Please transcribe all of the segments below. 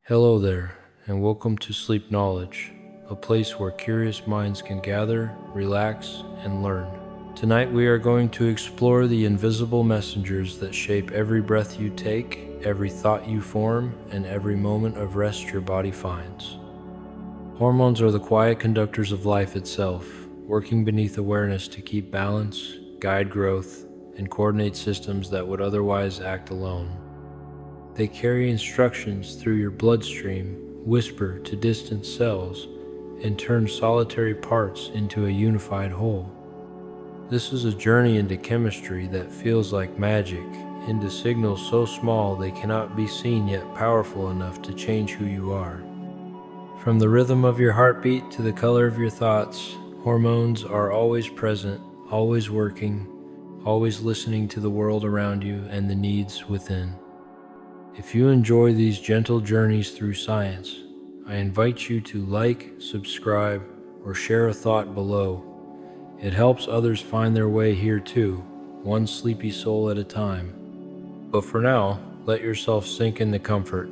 Hello there, and welcome to Sleep Knowledge, a place where curious minds can gather, relax, and learn. Tonight we are going to explore the invisible messengers that shape every breath you take, every thought you form, and every moment of rest your body finds. Hormones are the quiet conductors of life itself, working beneath awareness to keep balance, guide growth, and coordinate systems that would otherwise act alone. They carry instructions through your bloodstream, whisper to distant cells, and turn solitary parts into a unified whole. This is a journey into chemistry that feels like magic, into signals so small they cannot be seen yet powerful enough to change who you are. From the rhythm of your heartbeat to the color of your thoughts, hormones are always present, always working, always listening to the world around you and the needs within. If you enjoy these gentle journeys through science, I invite you to like, subscribe, or share a thought below. It helps others find their way here too, one sleepy soul at a time. But for now, let yourself sink into comfort.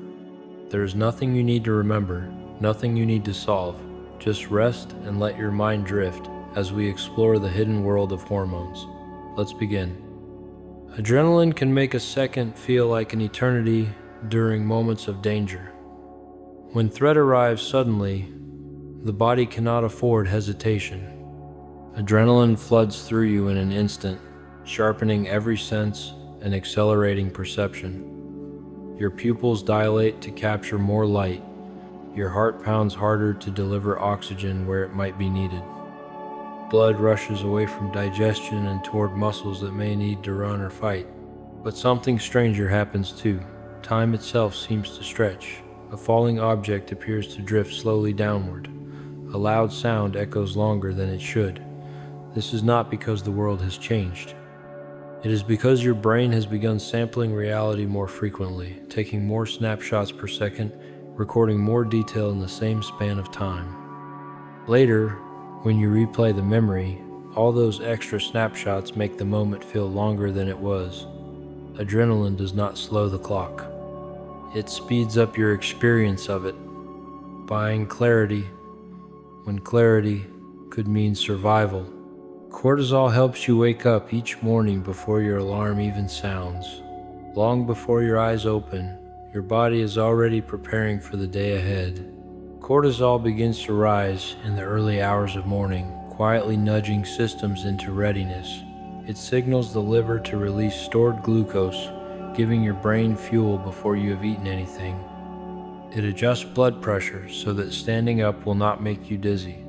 There is nothing you need to remember, nothing you need to solve. Just rest and let your mind drift as we explore the hidden world of hormones. Let's begin. Adrenaline can make a second feel like an eternity during moments of danger. When threat arrives suddenly, the body cannot afford hesitation. Adrenaline floods through you in an instant, sharpening every sense and accelerating perception. Your pupils dilate to capture more light. Your heart pounds harder to deliver oxygen where it might be needed. Blood rushes away from digestion and toward muscles that may need to run or fight. But something stranger happens too. Time itself seems to stretch. A falling object appears to drift slowly downward. A loud sound echoes longer than it should. This is not because the world has changed. It is because your brain has begun sampling reality more frequently, taking more snapshots per second, recording more detail in the same span of time. Later, when you replay the memory, all those extra snapshots make the moment feel longer than it was. Adrenaline does not slow the clock. It speeds up your experience of it, buying clarity when clarity could mean survival. Cortisol helps you wake up each morning before your alarm even sounds. Long before your eyes open, your body is already preparing for the day ahead. Cortisol begins to rise in the early hours of morning, quietly nudging systems into readiness. It signals the liver to release stored glucose, giving your brain fuel before you have eaten anything. It adjusts blood pressure so that standing up will not make you dizzy.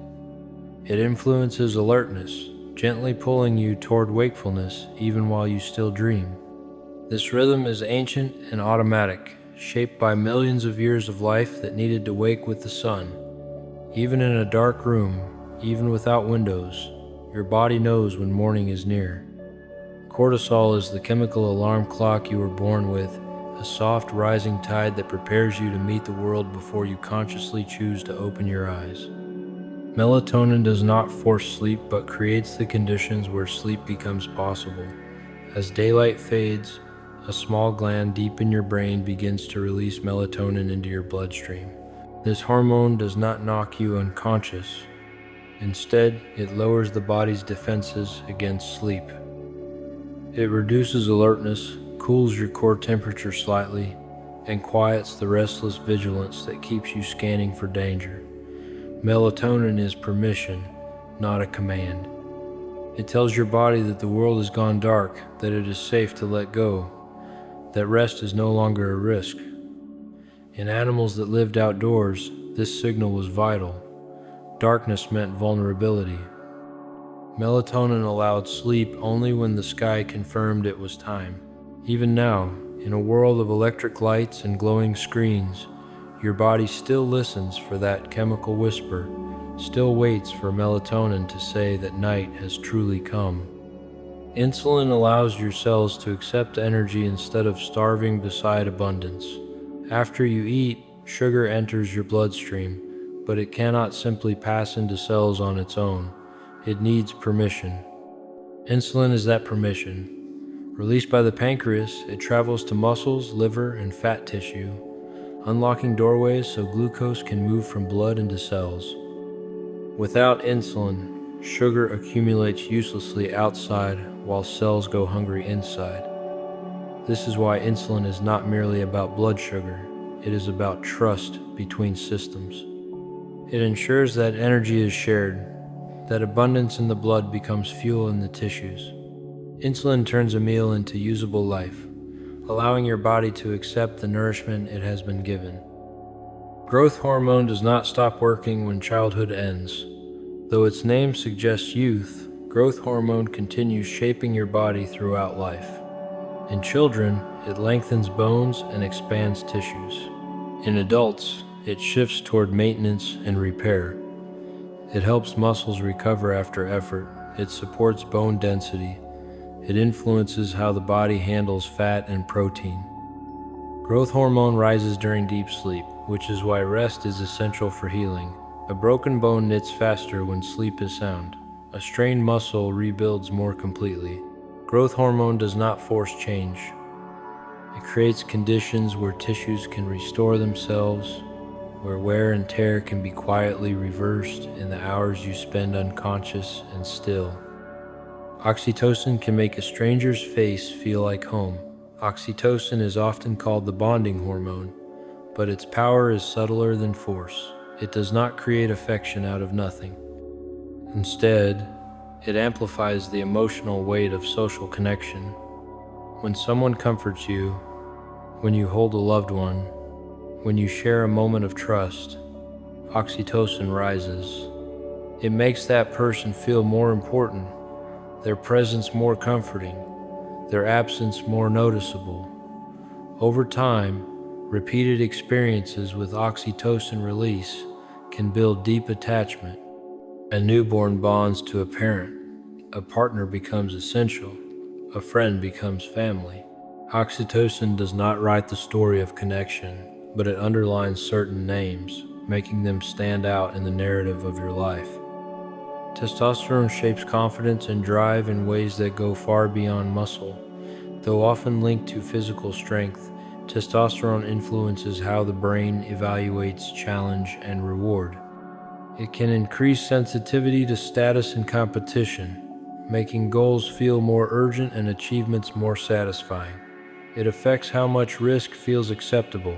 It influences alertness, gently pulling you toward wakefulness even while you still dream. This rhythm is ancient and automatic, shaped by millions of years of life that needed to wake with the sun. Even in a dark room, even without windows, your body knows when morning is near. Cortisol is the chemical alarm clock you were born with, a soft rising tide that prepares you to meet the world before you consciously choose to open your eyes. Melatonin does not force sleep but creates the conditions where sleep becomes possible. As daylight fades, a small gland deep in your brain begins to release melatonin into your bloodstream. This hormone does not knock you unconscious. Instead, it lowers the body's defenses against sleep. It reduces alertness, cools your core temperature slightly, and quiets the restless vigilance that keeps you scanning for danger. Melatonin is permission, not a command. It tells your body that the world has gone dark, that it is safe to let go, that rest is no longer a risk. In animals that lived outdoors, this signal was vital. Darkness meant vulnerability. Melatonin allowed sleep only when the sky confirmed it was time. Even now, in a world of electric lights and glowing screens, your body still listens for that chemical whisper, still waits for melatonin to say that night has truly come. Insulin allows your cells to accept energy instead of starving beside abundance. After you eat, sugar enters your bloodstream, but it cannot simply pass into cells on its own. It needs permission. Insulin is that permission. Released by the pancreas, it travels to muscles, liver, and fat tissue. unlocking doorways so glucose can move from blood into cells. Without insulin, sugar accumulates uselessly outside while cells go hungry inside. This is why insulin is not merely about blood sugar, it is about trust between systems. It ensures that energy is shared, that abundance in the blood becomes fuel in the tissues. Insulin turns a meal into usable life, allowing your body to accept the nourishment it has been given. Growth hormone does not stop working when childhood ends. Though its name suggests youth, growth hormone continues shaping your body throughout life. In children, it lengthens bones and expands tissues. In adults, it shifts toward maintenance and repair. It helps muscles recover after effort. It supports bone density. It influences how the body handles fat and protein. Growth hormone rises during deep sleep, which is why rest is essential for healing. A broken bone knits faster when sleep is sound. A strained muscle rebuilds more completely. Growth hormone does not force change. It creates conditions where tissues can restore themselves, where wear and tear can be quietly reversed in the hours you spend unconscious and still. Oxytocin can make a stranger's face feel like home. Oxytocin is often called the bonding hormone, but its power is subtler than force. It does not create affection out of nothing. Instead, it amplifies the emotional weight of social connection. When someone comforts you, when you hold a loved one, when you share a moment of trust, oxytocin rises. It makes that person feel more important, their presence more comforting, their absence more noticeable. Over time, repeated experiences with oxytocin release can build deep attachment. A newborn bonds to a parent. A partner becomes essential. A friend becomes family. Oxytocin does not write the story of connection, but it underlines certain names, making them stand out in the narrative of your life. Testosterone shapes confidence and drive in ways that go far beyond muscle. Though often linked to physical strength, testosterone influences how the brain evaluates challenge and reward. It can increase sensitivity to status and competition, making goals feel more urgent and achievements more satisfying. It affects how much risk feels acceptable,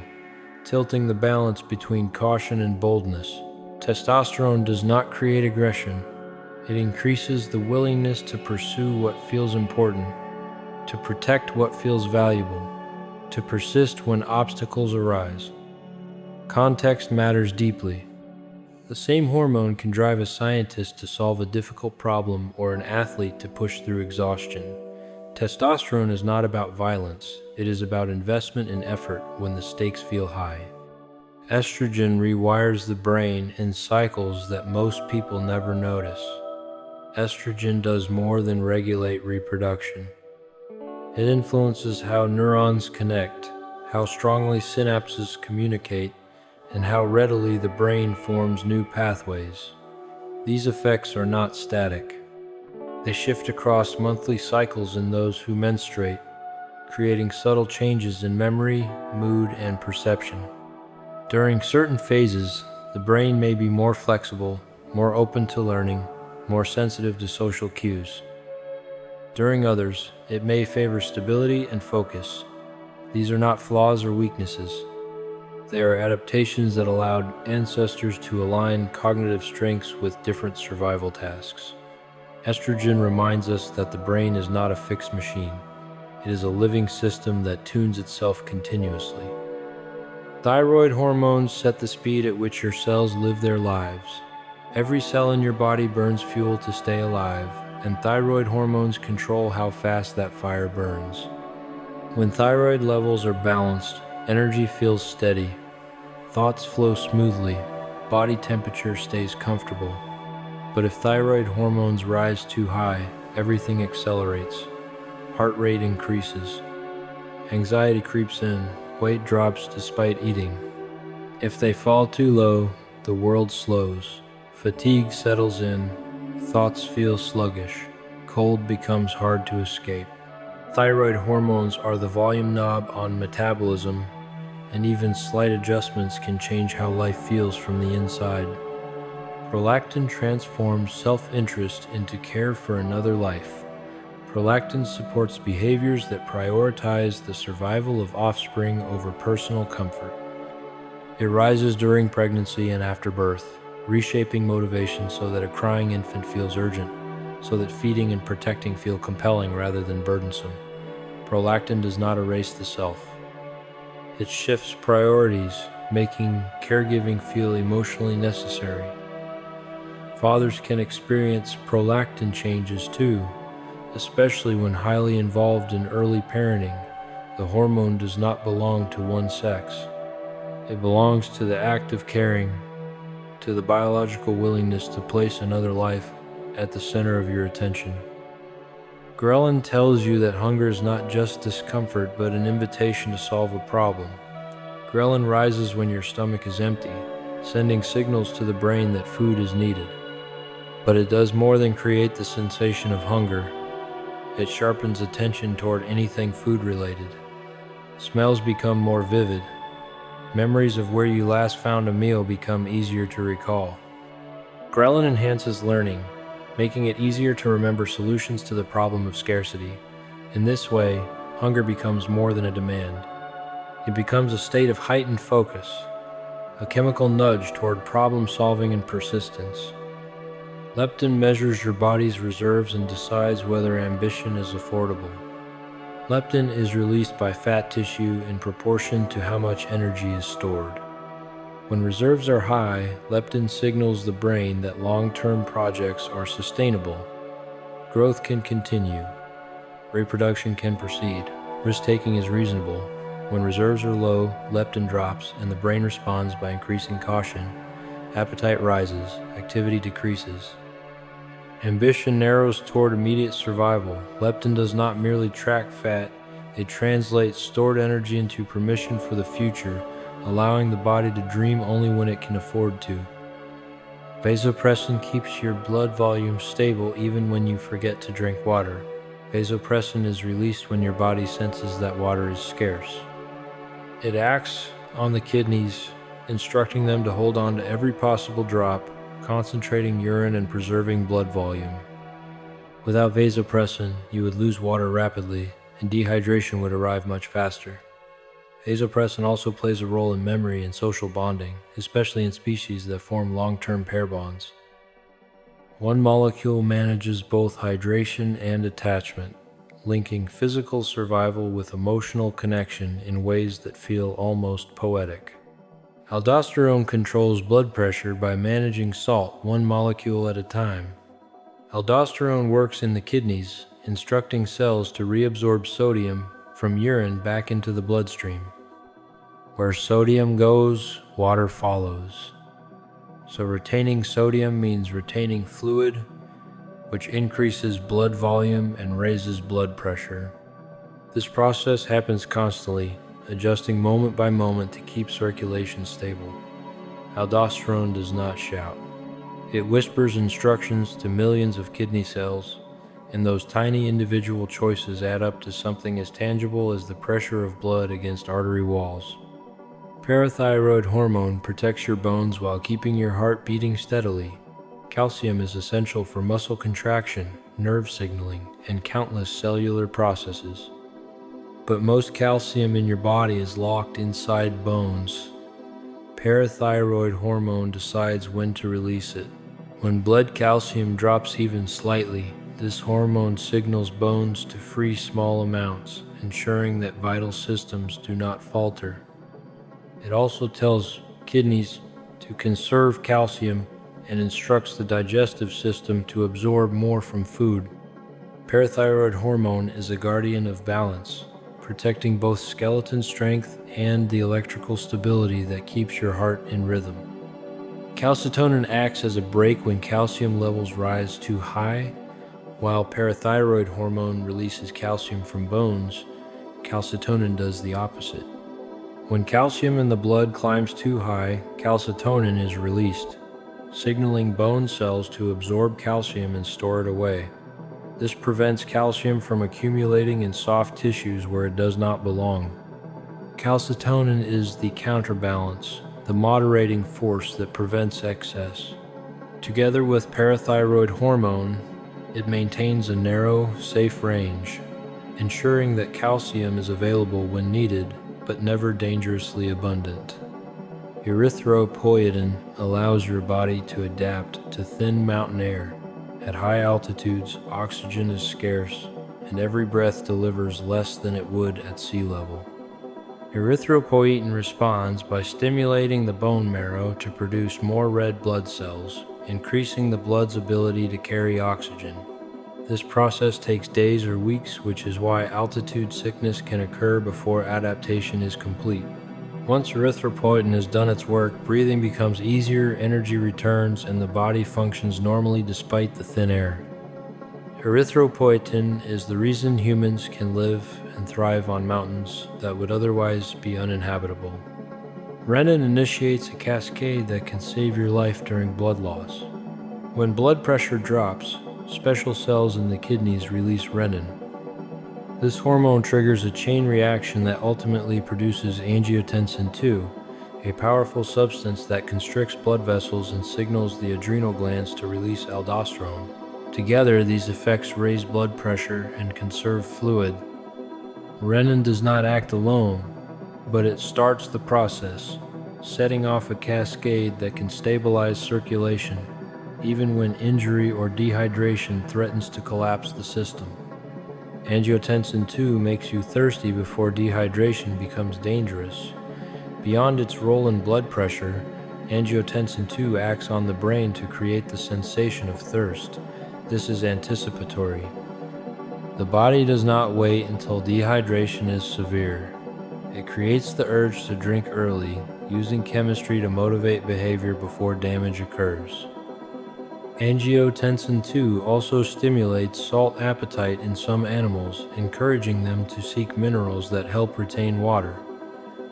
tilting the balance between caution and boldness. Testosterone does not create aggression. It increases the willingness to pursue what feels important, to protect what feels valuable, to persist when obstacles arise. Context matters deeply. The same hormone can drive a scientist to solve a difficult problem or an athlete to push through exhaustion. Testosterone is not about violence, it is about investment in effort when the stakes feel high. Estrogen rewires the brain in cycles that most people never notice. Estrogen does more than regulate reproduction. It influences how neurons connect, how strongly synapses communicate, and how readily the brain forms new pathways. These effects are not static. They shift across monthly cycles in those who menstruate, creating subtle changes in memory, mood, and perception. During certain phases, the brain may be more flexible, more open to learning, more sensitive to social cues. During others, it may favor stability and focus. These are not flaws or weaknesses. They are adaptations that allowed ancestors to align cognitive strengths with different survival tasks. Estrogen reminds us that the brain is not a fixed machine. It is a living system that tunes itself continuously. Thyroid hormones set the speed at which your cells live their lives. Every cell in your body burns fuel to stay alive, and thyroid hormones control how fast that fire burns. When thyroid levels are balanced, energy feels steady, thoughts flow smoothly, body temperature stays comfortable. But if thyroid hormones rise too high, everything accelerates. Heart rate increases. Anxiety creeps in, weight drops despite eating. If they fall too low, the world slows. Fatigue settles in, thoughts feel sluggish, cold becomes hard to escape. Thyroid hormones are the volume knob on metabolism, and even slight adjustments can change how life feels from the inside. Prolactin transforms self-interest into care for another life. Prolactin supports behaviors that prioritize the survival of offspring over personal comfort. It rises during pregnancy and after birth, reshaping motivation so that a crying infant feels urgent, so that feeding and protecting feel compelling rather than burdensome. Prolactin does not erase the self. It shifts priorities, making caregiving feel emotionally necessary. Fathers can experience prolactin changes too, especially when highly involved in early parenting. The hormone does not belong to one sex. It belongs to the act of caring, to the biological willingness to place another life at the center of your attention. Ghrelin tells you that hunger is not just discomfort, but an invitation to solve a problem. Ghrelin rises when your stomach is empty, sending signals to the brain that food is needed. But it does more than create the sensation of hunger. It sharpens attention toward anything food-related. Smells become more vivid. Memories of where you last found a meal become easier to recall. Ghrelin enhances learning, making it easier to remember solutions to the problem of scarcity. In this way, hunger becomes more than a demand. It becomes a state of heightened focus, a chemical nudge toward problem-solving and persistence. Leptin measures your body's reserves and decides whether ambition is affordable. Leptin is released by fat tissue in proportion to how much energy is stored. When reserves are high, leptin signals the brain that long-term projects are sustainable. Growth can continue. Reproduction can proceed. Risk-taking is reasonable. When reserves are low, leptin drops and the brain responds by increasing caution. Appetite rises, activity decreases. Ambition narrows toward immediate survival. Leptin does not merely track fat, it translates stored energy into permission for the future, allowing the body to dream only when it can afford to. Vasopressin keeps your blood volume stable even when you forget to drink water. Vasopressin is released when your body senses that water is scarce. It acts on the kidneys, instructing them to hold on to every possible drop, concentrating urine and preserving blood volume. Without vasopressin, you would lose water rapidly, and dehydration would arrive much faster. Vasopressin also plays a role in memory and social bonding, especially in species that form long-term pair bonds. One molecule manages both hydration and attachment, linking physical survival with emotional connection in ways that feel almost poetic. Aldosterone controls blood pressure by managing salt one molecule at a time. Aldosterone works in the kidneys, instructing cells to reabsorb sodium from urine back into the bloodstream. Where sodium goes, water follows. So retaining sodium means retaining fluid, which increases blood volume and raises blood pressure. This process happens constantly, adjusting moment by moment to keep circulation stable. Aldosterone does not shout. It whispers instructions to millions of kidney cells, and those tiny individual choices add up to something as tangible as the pressure of blood against artery walls. Parathyroid hormone protects your bones while keeping your heart beating steadily. Calcium is essential for muscle contraction, nerve signaling, and countless cellular processes. But most calcium in your body is locked inside bones. Parathyroid hormone decides when to release it. When blood calcium drops even slightly, this hormone signals bones to free small amounts, ensuring that vital systems do not falter. It also tells kidneys to conserve calcium and instructs the digestive system to absorb more from food. Parathyroid hormone is a guardian of balance, protecting both skeleton strength and the electrical stability that keeps your heart in rhythm. Calcitonin acts as a brake when calcium levels rise too high. While parathyroid hormone releases calcium from bones, calcitonin does the opposite. When calcium in the blood climbs too high, calcitonin is released, signaling bone cells to absorb calcium and store it away. This prevents calcium from accumulating in soft tissues where it does not belong. Calcitonin is the counterbalance, the moderating force that prevents excess. Together with parathyroid hormone, it maintains a narrow, safe range, ensuring that calcium is available when needed, but never dangerously abundant. Erythropoietin allows your body to adapt to thin mountain air. At high altitudes, oxygen is scarce, and every breath delivers less than it would at sea level. Erythropoietin responds by stimulating the bone marrow to produce more red blood cells, increasing the blood's ability to carry oxygen. This process takes days or weeks, which is why altitude sickness can occur before adaptation is complete. Once erythropoietin has done its work, breathing becomes easier, energy returns, and the body functions normally despite the thin air. Erythropoietin is the reason humans can live and thrive on mountains that would otherwise be uninhabitable. Renin initiates a cascade that can save your life during blood loss. When blood pressure drops, special cells in the kidneys release renin. This hormone triggers a chain reaction that ultimately produces angiotensin II, a powerful substance that constricts blood vessels and signals the adrenal glands to release aldosterone. Together, these effects raise blood pressure and conserve fluid. Renin does not act alone, but it starts the process, setting off a cascade that can stabilize circulation, even when injury or dehydration threatens to collapse the system. Angiotensin II makes you thirsty before dehydration becomes dangerous. Beyond its role in blood pressure, angiotensin II acts on the brain to create the sensation of thirst. This is anticipatory. The body does not wait until dehydration is severe. It creates the urge to drink early, using chemistry to motivate behavior before damage occurs. Angiotensin II also stimulates salt appetite in some animals, encouraging them to seek minerals that help retain water.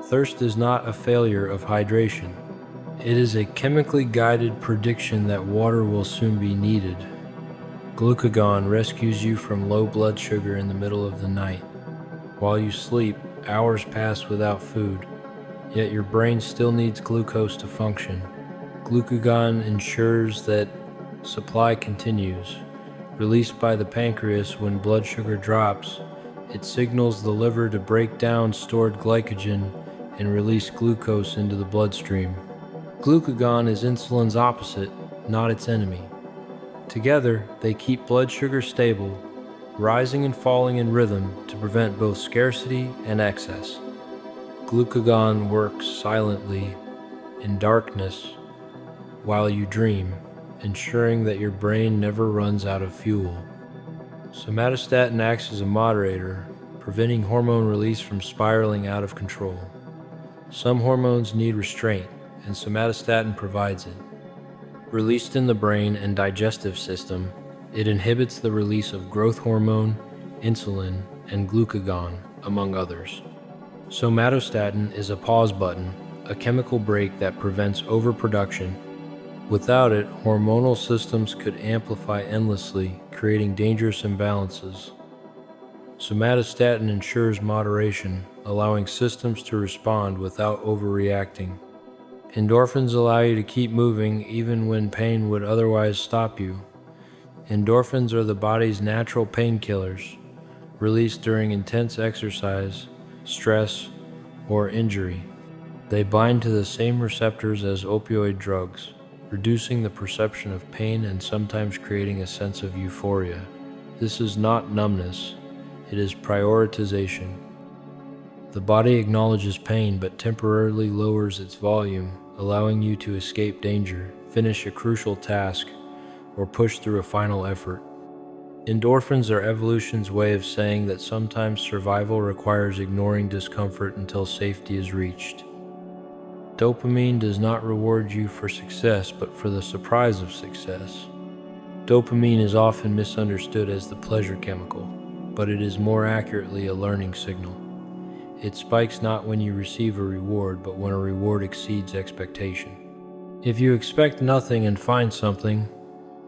Thirst is not a failure of hydration. It is a chemically guided prediction that water will soon be needed. Glucagon rescues you from low blood sugar in the middle of the night. While you sleep, hours pass without food, yet your brain still needs glucose to function. Glucagon ensures that supply continues. Released by the pancreas when blood sugar drops, it signals the liver to break down stored glycogen and release glucose into the bloodstream. Glucagon is insulin's opposite, not its enemy. Together, they keep blood sugar stable, rising and falling in rhythm to prevent both scarcity and excess. Glucagon works silently, in darkness, while you dream, ensuring that your brain never runs out of fuel. Somatostatin acts as a moderator, preventing hormone release from spiraling out of control. Some hormones need restraint, and somatostatin provides it. Released in the brain and digestive system, it inhibits the release of growth hormone, insulin, and glucagon, among others. Somatostatin is a pause button, a chemical brake that prevents overproduction. Without it, hormonal systems could amplify endlessly, creating dangerous imbalances. Somatostatin ensures moderation, allowing systems to respond without overreacting. Endorphins allow you to keep moving even when pain would otherwise stop you. Endorphins are the body's natural painkillers, released during intense exercise, stress, or injury. They bind to the same receptors as opioid drugs, reducing the perception of pain and sometimes creating a sense of euphoria. This is not numbness, it is prioritization. The body acknowledges pain but temporarily lowers its volume, allowing you to escape danger, finish a crucial task, or push through a final effort. Endorphins are evolution's way of saying that sometimes survival requires ignoring discomfort until safety is reached. Dopamine does not reward you for success, but for the surprise of success. Dopamine is often misunderstood as the pleasure chemical, but it is more accurately a learning signal. It spikes not when you receive a reward, but when a reward exceeds expectation. If you expect nothing and find something,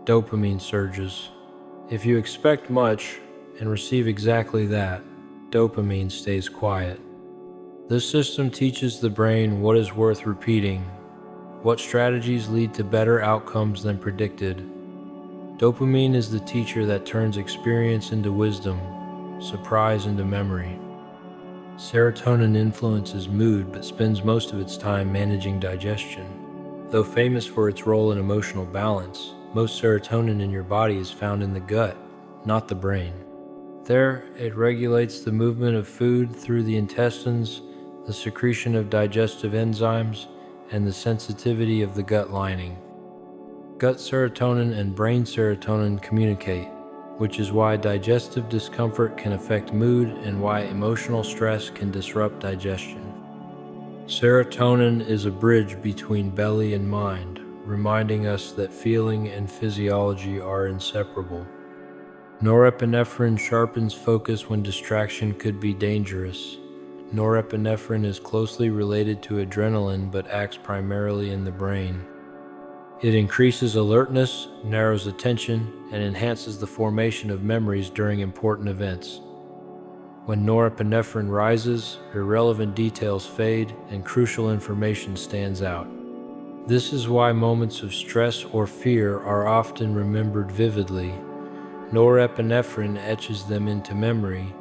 dopamine surges. If you expect much and receive exactly that, dopamine stays quiet. This system teaches the brain what is worth repeating, what strategies lead to better outcomes than predicted. Dopamine is the teacher that turns experience into wisdom, surprise into memory. Serotonin influences mood but spends most of its time managing digestion. Though famous for its role in emotional balance, most serotonin in your body is found in the gut, not the brain. There, it regulates the movement of food through the intestines, the secretion of digestive enzymes, and the sensitivity of the gut lining. Gut serotonin and brain serotonin communicate, which is why digestive discomfort can affect mood and why emotional stress can disrupt digestion. Serotonin is a bridge between belly and mind, reminding us that feeling and physiology are inseparable. Norepinephrine sharpens focus when distraction could be dangerous. Norepinephrine is closely related to adrenaline but acts primarily in the brain. It increases alertness, narrows attention, and enhances the formation of memories during important events. When norepinephrine rises, irrelevant details fade and crucial information stands out. This is why moments of stress or fear are often remembered vividly. Norepinephrine etches them into memory,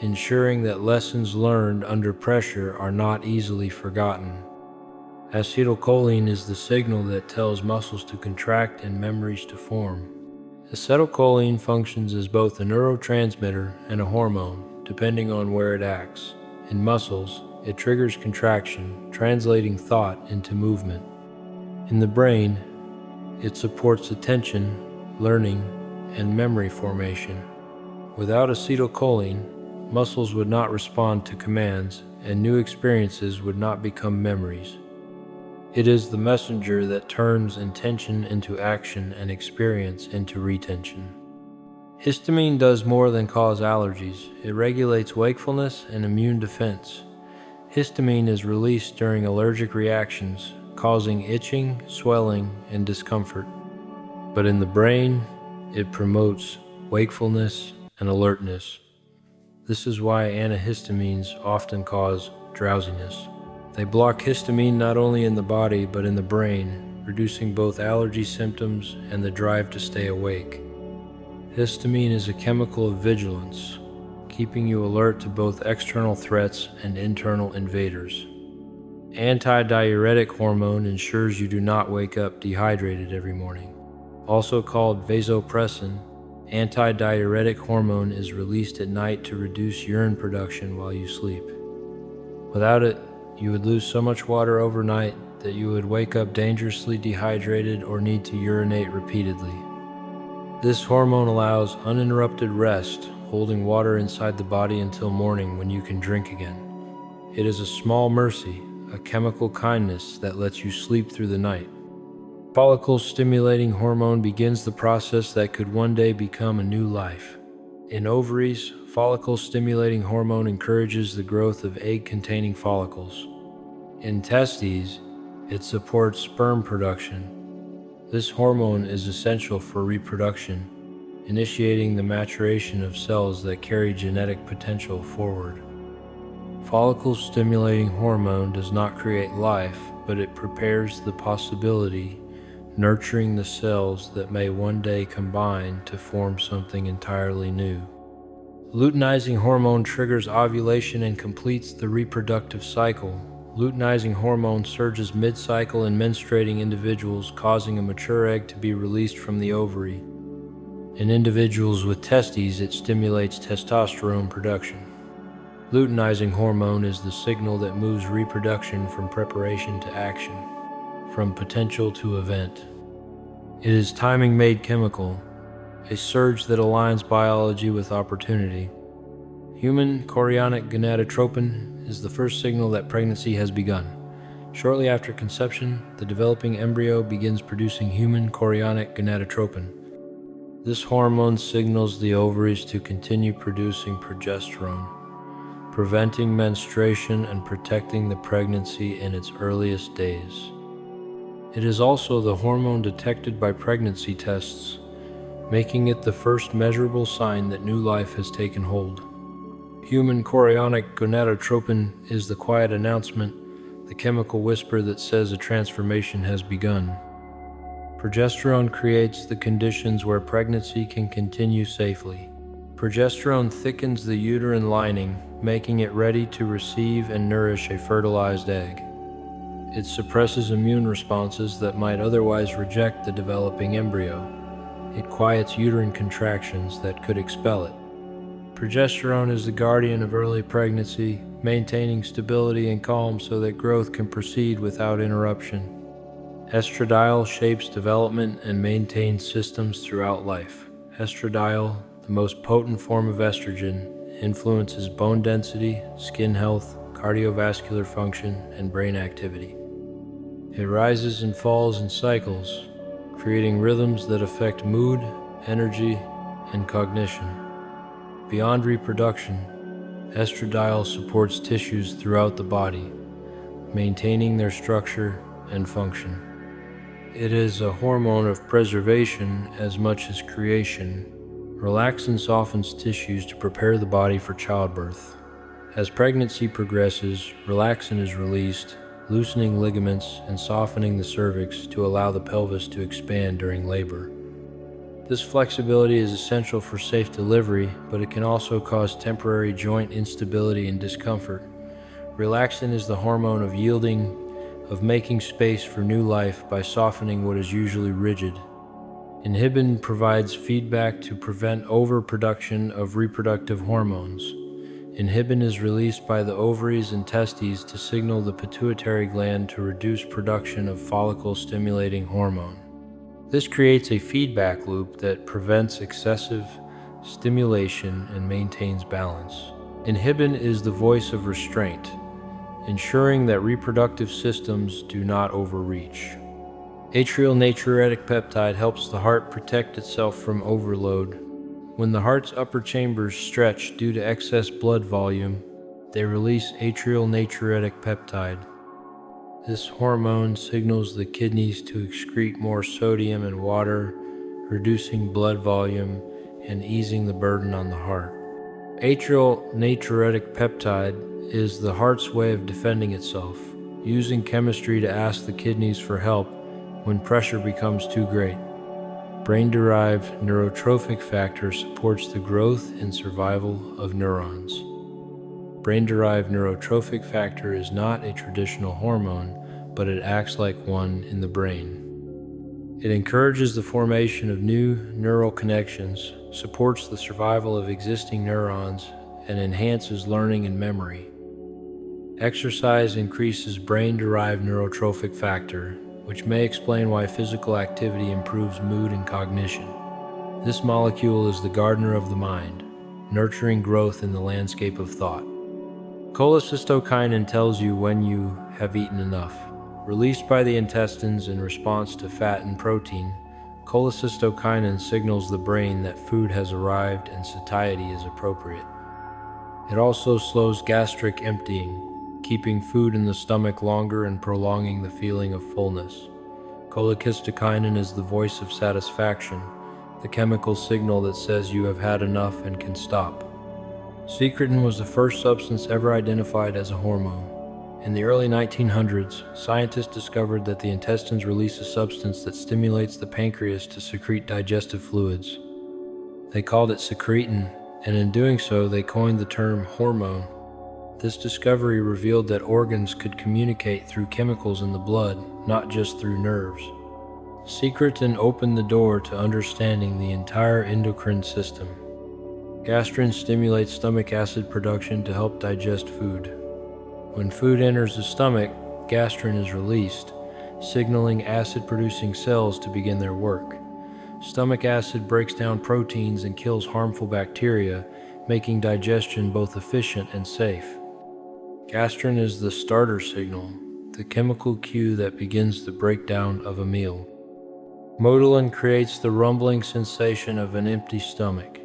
ensuring that lessons learned under pressure are not easily forgotten. Acetylcholine is the signal that tells muscles to contract and memories to form. Acetylcholine functions as both a neurotransmitter and a hormone, depending on where it acts. In muscles, it triggers contraction, translating thought into movement. In the brain, it supports attention, learning, and memory formation. Without acetylcholine, muscles would not respond to commands, and new experiences would not become memories. It is the messenger that turns intention into action and experience into retention. Histamine does more than cause allergies. It regulates wakefulness and immune defense. Histamine is released during allergic reactions, causing itching, swelling, and discomfort. But in the brain, it promotes wakefulness and alertness. This is why antihistamines often cause drowsiness. They block histamine not only in the body but in the brain, reducing both allergy symptoms and the drive to stay awake. Histamine is a chemical of vigilance, keeping you alert to both external threats and internal invaders. Antidiuretic hormone ensures you do not wake up dehydrated every morning. Also called vasopressin, antidiuretic hormone is released at night to reduce urine production while you sleep. Without it, you would lose so much water overnight that you would wake up dangerously dehydrated or need to urinate repeatedly. This hormone allows uninterrupted rest, holding water inside the body until morning when you can drink again. It is a small mercy, a chemical kindness that lets you sleep through the night. Follicle-stimulating hormone begins the process that could one day become a new life. In ovaries, follicle-stimulating hormone encourages the growth of egg-containing follicles. In testes, it supports sperm production. This hormone is essential for reproduction, initiating the maturation of cells that carry genetic potential forward. Follicle-stimulating hormone does not create life, but it prepares the possibility, nurturing the cells that may one day combine to form something entirely new. Luteinizing hormone triggers ovulation and completes the reproductive cycle. Luteinizing hormone surges mid-cycle in menstruating individuals, causing a mature egg to be released from the ovary. In individuals with testes, it stimulates testosterone production. Luteinizing hormone is the signal that moves reproduction from preparation to action, from potential to event. It is timing-made chemical, a surge that aligns biology with opportunity. Human chorionic gonadotropin is the first signal that pregnancy has begun. Shortly after conception, the developing embryo begins producing human chorionic gonadotropin. This hormone signals the ovaries to continue producing progesterone, preventing menstruation and protecting the pregnancy in its earliest days. It is also the hormone detected by pregnancy tests, making it the first measurable sign that new life has taken hold. Human chorionic gonadotropin is the quiet announcement, the chemical whisper that says a transformation has begun. Progesterone creates the conditions where pregnancy can continue safely. Progesterone thickens the uterine lining, making it ready to receive and nourish a fertilized egg. It suppresses immune responses that might otherwise reject the developing embryo. It quiets uterine contractions that could expel it. Progesterone is the guardian of early pregnancy, maintaining stability and calm so that growth can proceed without interruption. Estradiol shapes development and maintains systems throughout life. Estradiol, the most potent form of estrogen, influences bone density, skin health, cardiovascular function, and brain activity. It rises and falls in cycles, creating rhythms that affect mood, energy, and cognition. Beyond reproduction, estradiol supports tissues throughout the body, maintaining their structure and function. It is a hormone of preservation as much as creation. Relaxin softens tissues to prepare the body for childbirth. As pregnancy progresses, relaxin is released, loosening ligaments and softening the cervix to allow the pelvis to expand during labor. This flexibility is essential for safe delivery, but it can also cause temporary joint instability and discomfort. Relaxin is the hormone of yielding, of making space for new life by softening what is usually rigid. Inhibin provides feedback to prevent overproduction of reproductive hormones. Inhibin is released by the ovaries and testes to signal the pituitary gland to reduce production of follicle-stimulating hormone. This creates a feedback loop that prevents excessive stimulation and maintains balance. Inhibin is the voice of restraint, ensuring that reproductive systems do not overreach. Atrial natriuretic peptide helps the heart protect itself from overload. When the heart's upper chambers stretch due to excess blood volume, they release atrial natriuretic peptide. This hormone signals the kidneys to excrete more sodium and water, reducing blood volume and easing the burden on the heart. Atrial natriuretic peptide is the heart's way of defending itself, using chemistry to ask the kidneys for help when pressure becomes too great. Brain-derived neurotrophic factor supports the growth and survival of neurons. Brain-derived neurotrophic factor is not a traditional hormone, but it acts like one in the brain. It encourages the formation of new neural connections, supports the survival of existing neurons, and enhances learning and memory. Exercise increases brain-derived neurotrophic factor, which may explain why physical activity improves mood and cognition. This molecule is the gardener of the mind, nurturing growth in the landscape of thought. Cholecystokinin tells you when you have eaten enough. Released by the intestines in response to fat and protein, cholecystokinin signals the brain that food has arrived and satiety is appropriate. It also slows gastric emptying, keeping food in the stomach longer and prolonging the feeling of fullness. Cholecystokinin is the voice of satisfaction, the chemical signal that says you have had enough and can stop. Secretin was the first substance ever identified as a hormone. In the early 1900s, scientists discovered that the intestines release a substance that stimulates the pancreas to secrete digestive fluids. They called it secretin, and in doing so, they coined the term hormone. This discovery revealed that organs could communicate through chemicals in the blood, not just through nerves. Secretin opened the door to understanding the entire endocrine system. Gastrin stimulates stomach acid production to help digest food. When food enters the stomach, gastrin is released, signaling acid-producing cells to begin their work. Stomach acid breaks down proteins and kills harmful bacteria, making digestion both efficient and safe. Gastrin is the starter signal, the chemical cue that begins the breakdown of a meal. Melatonin creates the rumbling sensation of an empty stomach.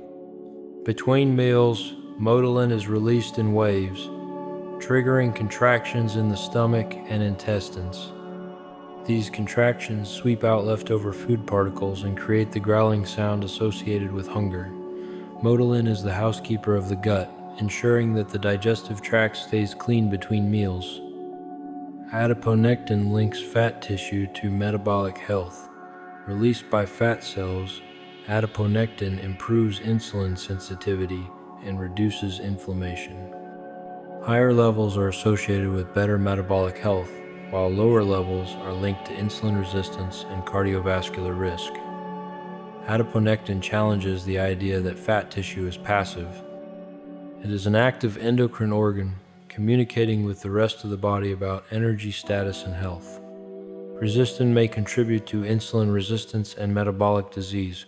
Between meals, melatonin is released in waves, triggering contractions in the stomach and intestines. These contractions sweep out leftover food particles and create the growling sound associated with hunger. Melatonin is the housekeeper of the gut, ensuring that the digestive tract stays clean between meals. Adiponectin links fat tissue to metabolic health. Released by fat cells, adiponectin improves insulin sensitivity and reduces inflammation. Higher levels are associated with better metabolic health, while lower levels are linked to insulin resistance and cardiovascular risk. Adiponectin challenges the idea that fat tissue is passive. It is an active endocrine organ, communicating with the rest of the body about energy status and health. Resistin may contribute to insulin resistance and metabolic disease.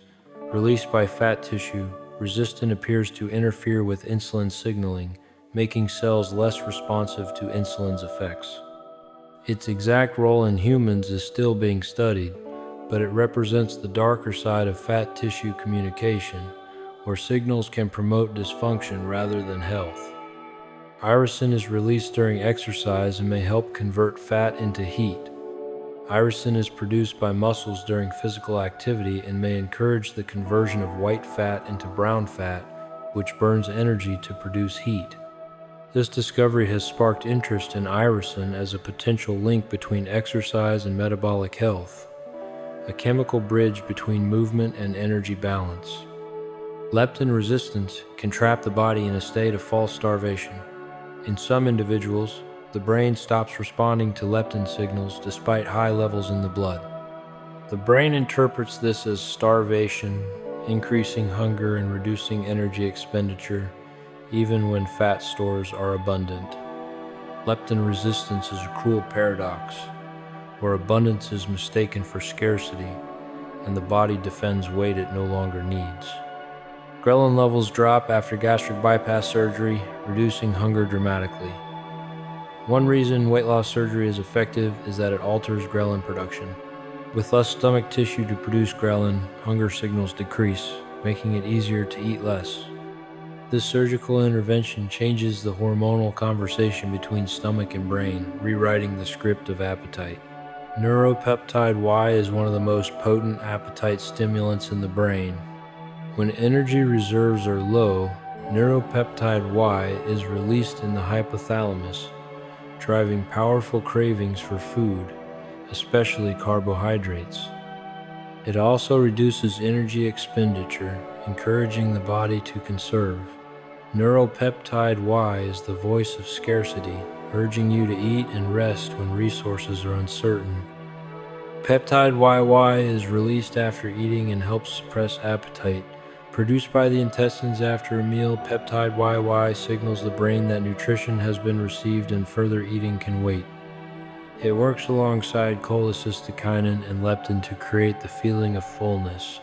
Released by fat tissue, resistin appears to interfere with insulin signaling, making cells less responsive to insulin's effects. Its exact role in humans is still being studied, but it represents the darker side of fat tissue communication, where signals can promote dysfunction rather than health. Irisin is released during exercise and may help convert fat into heat. Irisin is produced by muscles during physical activity and may encourage the conversion of white fat into brown fat, which burns energy to produce heat. This discovery has sparked interest in irisin as a potential link between exercise and metabolic health, a chemical bridge between movement and energy balance. Leptin resistance can trap the body in a state of false starvation. In some individuals, the brain stops responding to leptin signals despite high levels in the blood. The brain interprets this as starvation, increasing hunger and reducing energy expenditure, even when fat stores are abundant. Leptin resistance is a cruel paradox, where abundance is mistaken for scarcity, and the body defends weight it no longer needs. Ghrelin levels drop after gastric bypass surgery, reducing hunger dramatically. One reason weight loss surgery is effective is that it alters ghrelin production. With less stomach tissue to produce ghrelin, hunger signals decrease, making it easier to eat less. This surgical intervention changes the hormonal conversation between stomach and brain, rewriting the script of appetite. Neuropeptide Y is one of the most potent appetite stimulants in the brain. When energy reserves are low, neuropeptide Y is released in the hypothalamus, driving powerful cravings for food, especially carbohydrates. It also reduces energy expenditure, encouraging the body to conserve. Neuropeptide Y is the voice of scarcity, urging you to eat and rest when resources are uncertain. Peptide YY is released after eating and helps suppress appetite. Produced by the intestines after a meal, peptide YY signals the brain that nutrition has been received and further eating can wait. It works alongside cholecystokinin and leptin to create the feeling of fullness.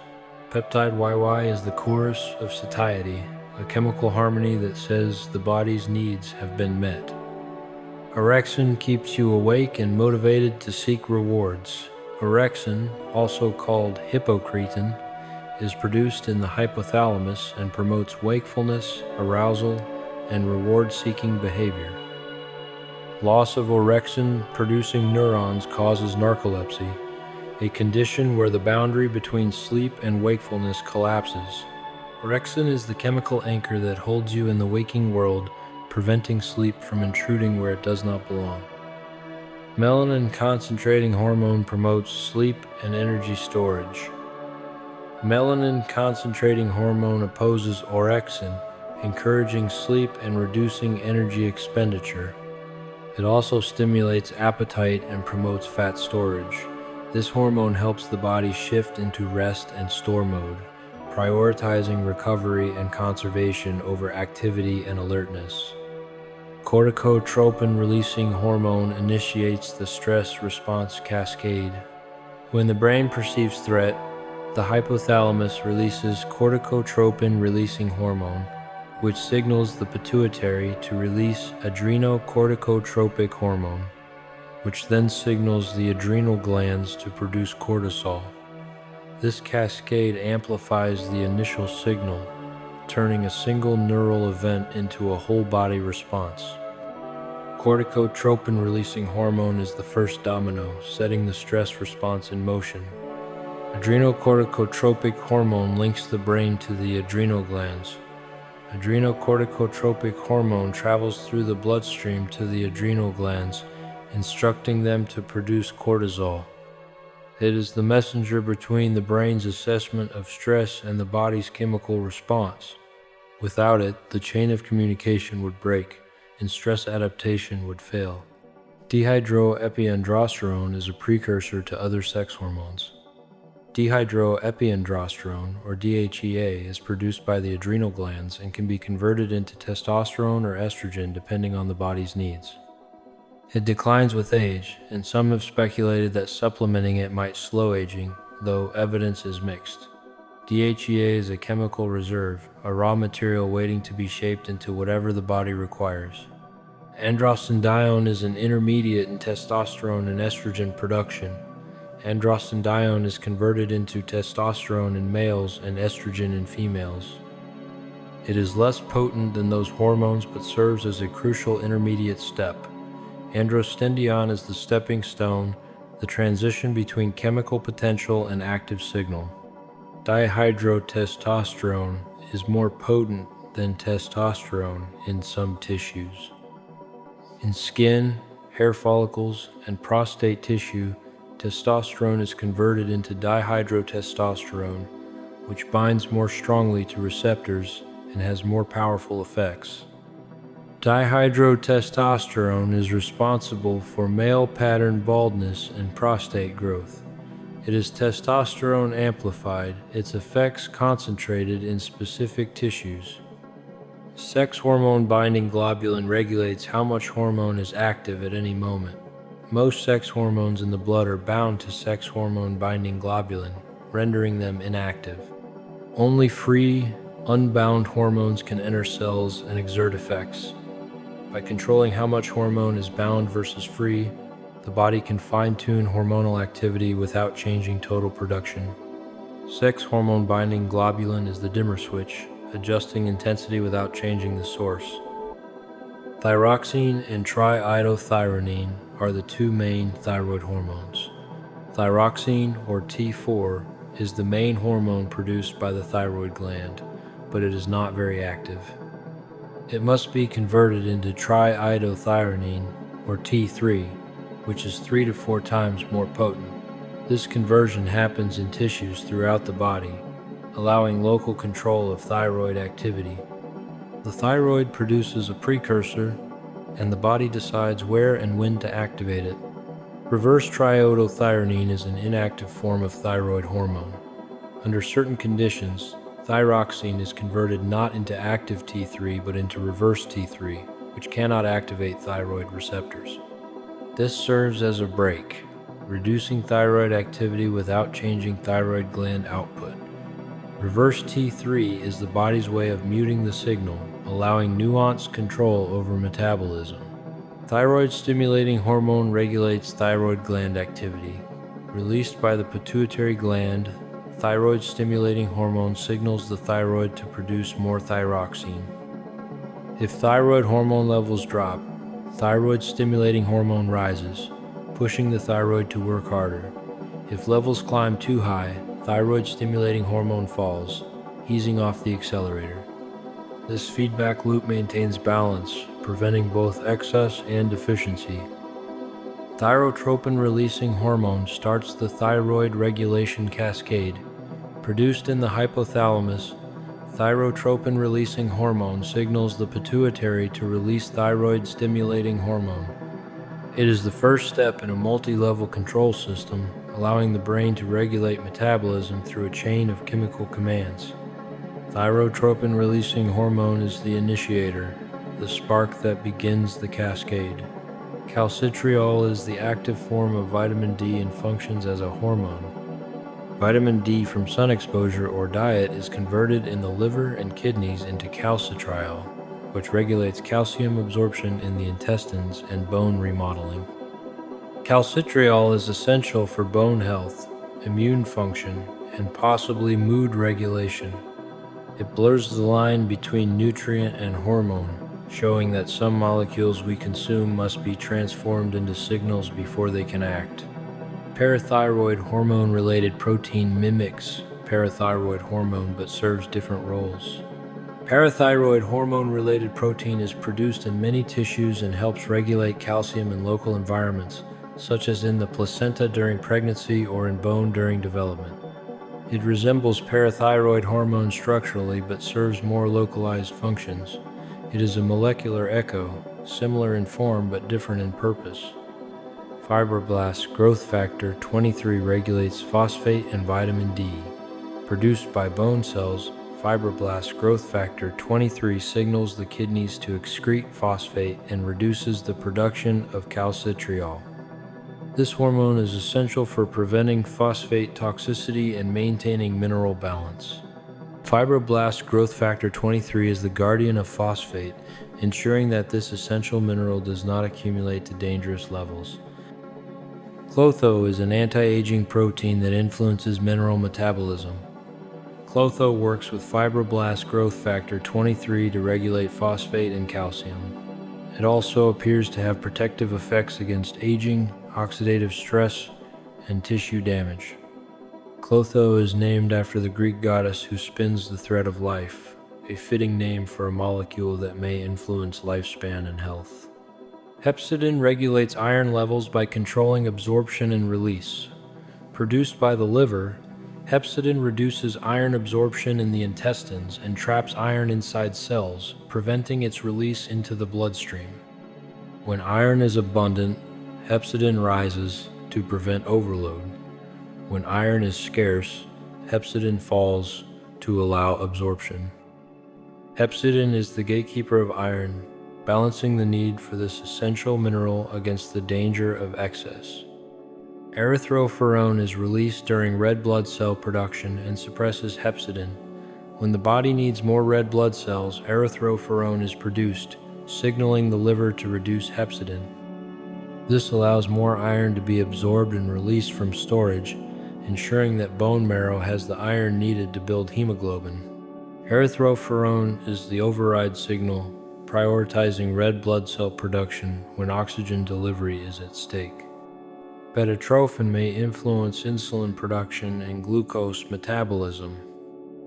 Peptide YY is the chorus of satiety, a chemical harmony that says the body's needs have been met. Orexin keeps you awake and motivated to seek rewards. Orexin, also called hypocretin, is produced in the hypothalamus and promotes wakefulness, arousal, and reward-seeking behavior. Loss of orexin-producing neurons causes narcolepsy, a condition where the boundary between sleep and wakefulness collapses. Orexin is the chemical anchor that holds you in the waking world, preventing sleep from intruding where it does not belong. Melanin-concentrating hormone promotes sleep and energy storage. Melanin-concentrating hormone opposes orexin, encouraging sleep and reducing energy expenditure. It also stimulates appetite and promotes fat storage. This hormone helps the body shift into rest and store mode, prioritizing recovery and conservation over activity and alertness. Corticotropin-releasing hormone initiates the stress response cascade. When the brain perceives threat, the hypothalamus releases corticotropin-releasing hormone, which signals the pituitary to release adrenocorticotropic hormone, which then signals the adrenal glands to produce cortisol. This cascade amplifies the initial signal, turning a single neural event into a whole-body response. Corticotropin-releasing hormone is the first domino, setting the stress response in motion. Adrenocorticotropic hormone links the brain to the adrenal glands, Adrenocorticotropic hormone travels through the bloodstream to the adrenal glands, instructing them to produce cortisol. It is the messenger between the brain's assessment of stress and the body's chemical response. Without it, the chain of communication would break, and stress adaptation would fail. Dehydroepiandrosterone is a precursor to other sex hormones. Dehydroepiandrosterone, or DHEA, is produced by the adrenal glands and can be converted into testosterone or estrogen depending on the body's needs. It declines with age, and some have speculated that supplementing it might slow aging, though evidence is mixed. DHEA is a chemical reserve, a raw material waiting to be shaped into whatever the body requires. Androstenedione is an intermediate in testosterone and estrogen production. Androstenedione is converted into testosterone in males and estrogen in females. It is less potent than those hormones but serves as a crucial intermediate step. Androstenedione is the stepping stone, the transition between chemical potential and active signal. Dihydrotestosterone is more potent than testosterone in some tissues. In skin, hair follicles, and prostate tissue, testosterone is converted into dihydrotestosterone, which binds more strongly to receptors and has more powerful effects. Dihydrotestosterone is responsible for male pattern baldness and prostate growth. It is testosterone amplified, its effects concentrated in specific tissues. Sex hormone binding globulin regulates how much hormone is active at any moment. Most sex hormones in the blood are bound to sex hormone binding globulin, rendering them inactive. Only free, unbound hormones can enter cells and exert effects. By controlling how much hormone is bound versus free, the body can fine-tune hormonal activity without changing total production. Sex hormone binding globulin is the dimmer switch, adjusting intensity without changing the source. Thyroxine and triiodothyronine are the two main thyroid hormones. Thyroxine, or T4, is the main hormone produced by the thyroid gland, but it is not very active. It must be converted into triiodothyronine, or T3, which is 3 to 4 times more potent. This conversion happens in tissues throughout the body, allowing local control of thyroid activity. The thyroid produces a precursor, and the body decides where and when to activate it. Reverse triiodothyronine is an inactive form of thyroid hormone. Under certain conditions, thyroxine is converted not into active T3 but into reverse T3, which cannot activate thyroid receptors. This serves as a brake, reducing thyroid activity without changing thyroid gland output. Reverse T3 is the body's way of muting the signal, allowing nuanced control over metabolism. Thyroid-stimulating hormone regulates thyroid gland activity. Released by the pituitary gland, thyroid-stimulating hormone signals the thyroid to produce more thyroxine. If thyroid hormone levels drop, thyroid-stimulating hormone rises, pushing the thyroid to work harder. If levels climb too high, thyroid-stimulating hormone falls, easing off the accelerator. This feedback loop maintains balance, preventing both excess and deficiency. Thyrotropin-releasing hormone starts the thyroid regulation cascade. Produced in the hypothalamus, thyrotropin-releasing hormone signals the pituitary to release thyroid-stimulating hormone. It is the first step in a multi-level control system, allowing the brain to regulate metabolism through a chain of chemical commands. Thyrotropin-releasing hormone is the initiator, the spark that begins the cascade. Calcitriol is the active form of vitamin D and functions as a hormone. Vitamin D from sun exposure or diet is converted in the liver and kidneys into calcitriol, which regulates calcium absorption in the intestines and bone remodeling. Calcitriol is essential for bone health, immune function, and possibly mood regulation. It blurs the line between nutrient and hormone, showing that some molecules we consume must be transformed into signals before they can act. Parathyroid hormone-related protein mimics parathyroid hormone but serves different roles. Parathyroid hormone-related protein is produced in many tissues and helps regulate calcium in local environments, such as in the placenta during pregnancy or in bone during development. It resembles parathyroid hormone structurally but serves more localized functions. It is a molecular echo, similar in form but different in purpose. Fibroblast growth factor 23 regulates phosphate and vitamin D. Produced by bone cells, fibroblast growth factor 23 signals the kidneys to excrete phosphate and reduces the production of calcitriol. This hormone is essential for preventing phosphate toxicity and maintaining mineral balance. Fibroblast growth factor 23 is the guardian of phosphate, ensuring that this essential mineral does not accumulate to dangerous levels. Clotho is an anti-aging protein that influences mineral metabolism. Clotho works with fibroblast growth factor 23 to regulate phosphate and calcium. It also appears to have protective effects against aging, oxidative stress, and tissue damage. Clotho is named after the Greek goddess who spins the thread of life, a fitting name for a molecule that may influence lifespan and health. Hepcidin regulates iron levels by controlling absorption and release. Produced by the liver, hepcidin reduces iron absorption in the intestines and traps iron inside cells, preventing its release into the bloodstream. When iron is abundant, hepcidin rises to prevent overload. When iron is scarce, hepcidin falls to allow absorption. Hepcidin is the gatekeeper of iron, balancing the need for this essential mineral against the danger of excess. Erythropoietin is released during red blood cell production and suppresses hepcidin. When the body needs more red blood cells, erythropoietin is produced, signaling the liver to reduce hepcidin. This allows more iron to be absorbed and released from storage, ensuring that bone marrow has the iron needed to build hemoglobin. Erythropoietin is the override signal, prioritizing red blood cell production when oxygen delivery is at stake. Beta-trophin may influence insulin production and glucose metabolism.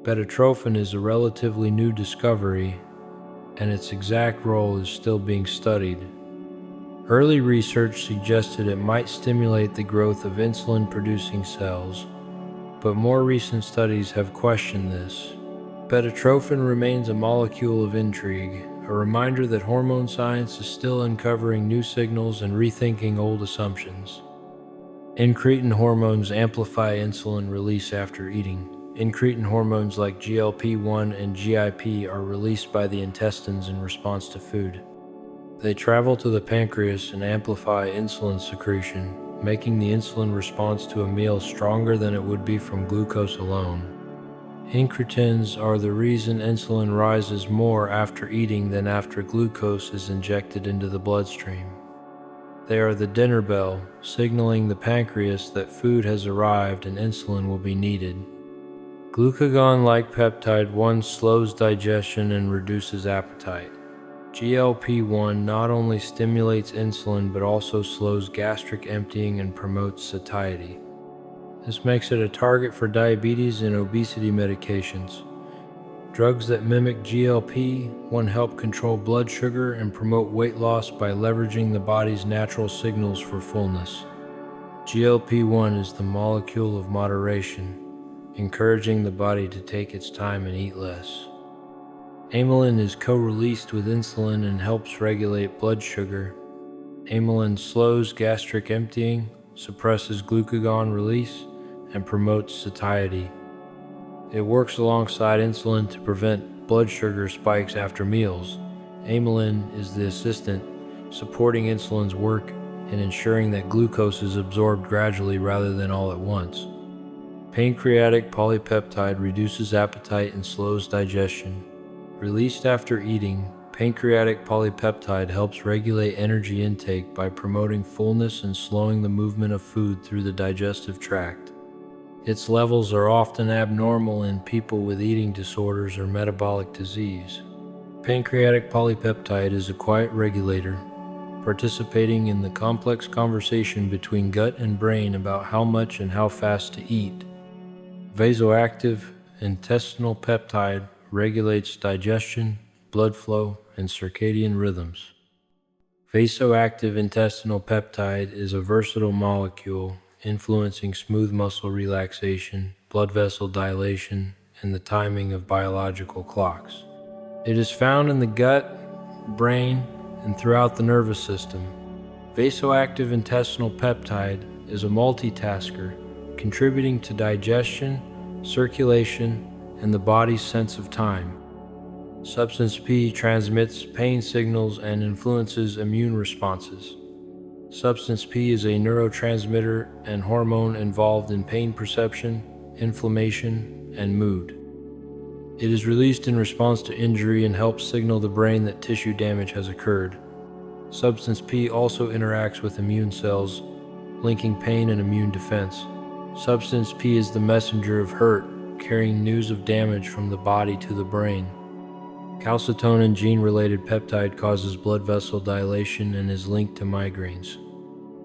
Beta-trophin is a relatively new discovery, and its exact role is still being studied. Early research suggested it might stimulate the growth of insulin-producing cells, but more recent studies have questioned this. Beta-trophin remains a molecule of intrigue, a reminder that hormone science is still uncovering new signals and rethinking old assumptions. Incretin hormones amplify insulin release after eating. Incretin hormones like GLP-1 and GIP are released by the intestines in response to food. They travel to the pancreas and amplify insulin secretion, making the insulin response to a meal stronger than it would be from glucose alone. Incretins are the reason insulin rises more after eating than after glucose is injected into the bloodstream. They are the dinner bell, signaling the pancreas that food has arrived and insulin will be needed. Glucagon-like peptide 1 slows digestion and reduces appetite. GLP-1 not only stimulates insulin but also slows gastric emptying and promotes satiety. This makes it a target for diabetes and obesity medications. Drugs that mimic GLP-1 help control blood sugar and promote weight loss by leveraging the body's natural signals for fullness. GLP-1 is the molecule of moderation, encouraging the body to take its time and eat less. Amylin is co-released with insulin and helps regulate blood sugar. Amylin slows gastric emptying, suppresses glucagon release, and promotes satiety. It works alongside insulin to prevent blood sugar spikes after meals. Amylin is the assistant, supporting insulin's work and ensuring that glucose is absorbed gradually rather than all at once. Pancreatic polypeptide reduces appetite and slows digestion. Released after eating, pancreatic polypeptide helps regulate energy intake by promoting fullness and slowing the movement of food through the digestive tract. Its levels are often abnormal in people with eating disorders or metabolic disease. Pancreatic polypeptide is a quiet regulator, participating in the complex conversation between gut and brain about how much and how fast to eat. Vasoactive intestinal peptide regulates digestion, blood flow, and circadian rhythms. Vasoactive intestinal peptide is a versatile molecule influencing smooth muscle relaxation, blood vessel dilation, and the timing of biological clocks. It is found in the gut, brain, and throughout the nervous system. Vasoactive intestinal peptide is a multitasker, contributing to digestion, circulation, and the body's sense of time. Substance P transmits pain signals and influences immune responses. Substance P is a neurotransmitter and hormone involved in pain perception, inflammation, and mood. It is released in response to injury and helps signal the brain that tissue damage has occurred. Substance P also interacts with immune cells, linking pain and immune defense. Substance P is the messenger of hurt, carrying news of damage from the body to the brain. Calcitonin gene-related peptide causes blood vessel dilation and is linked to migraines.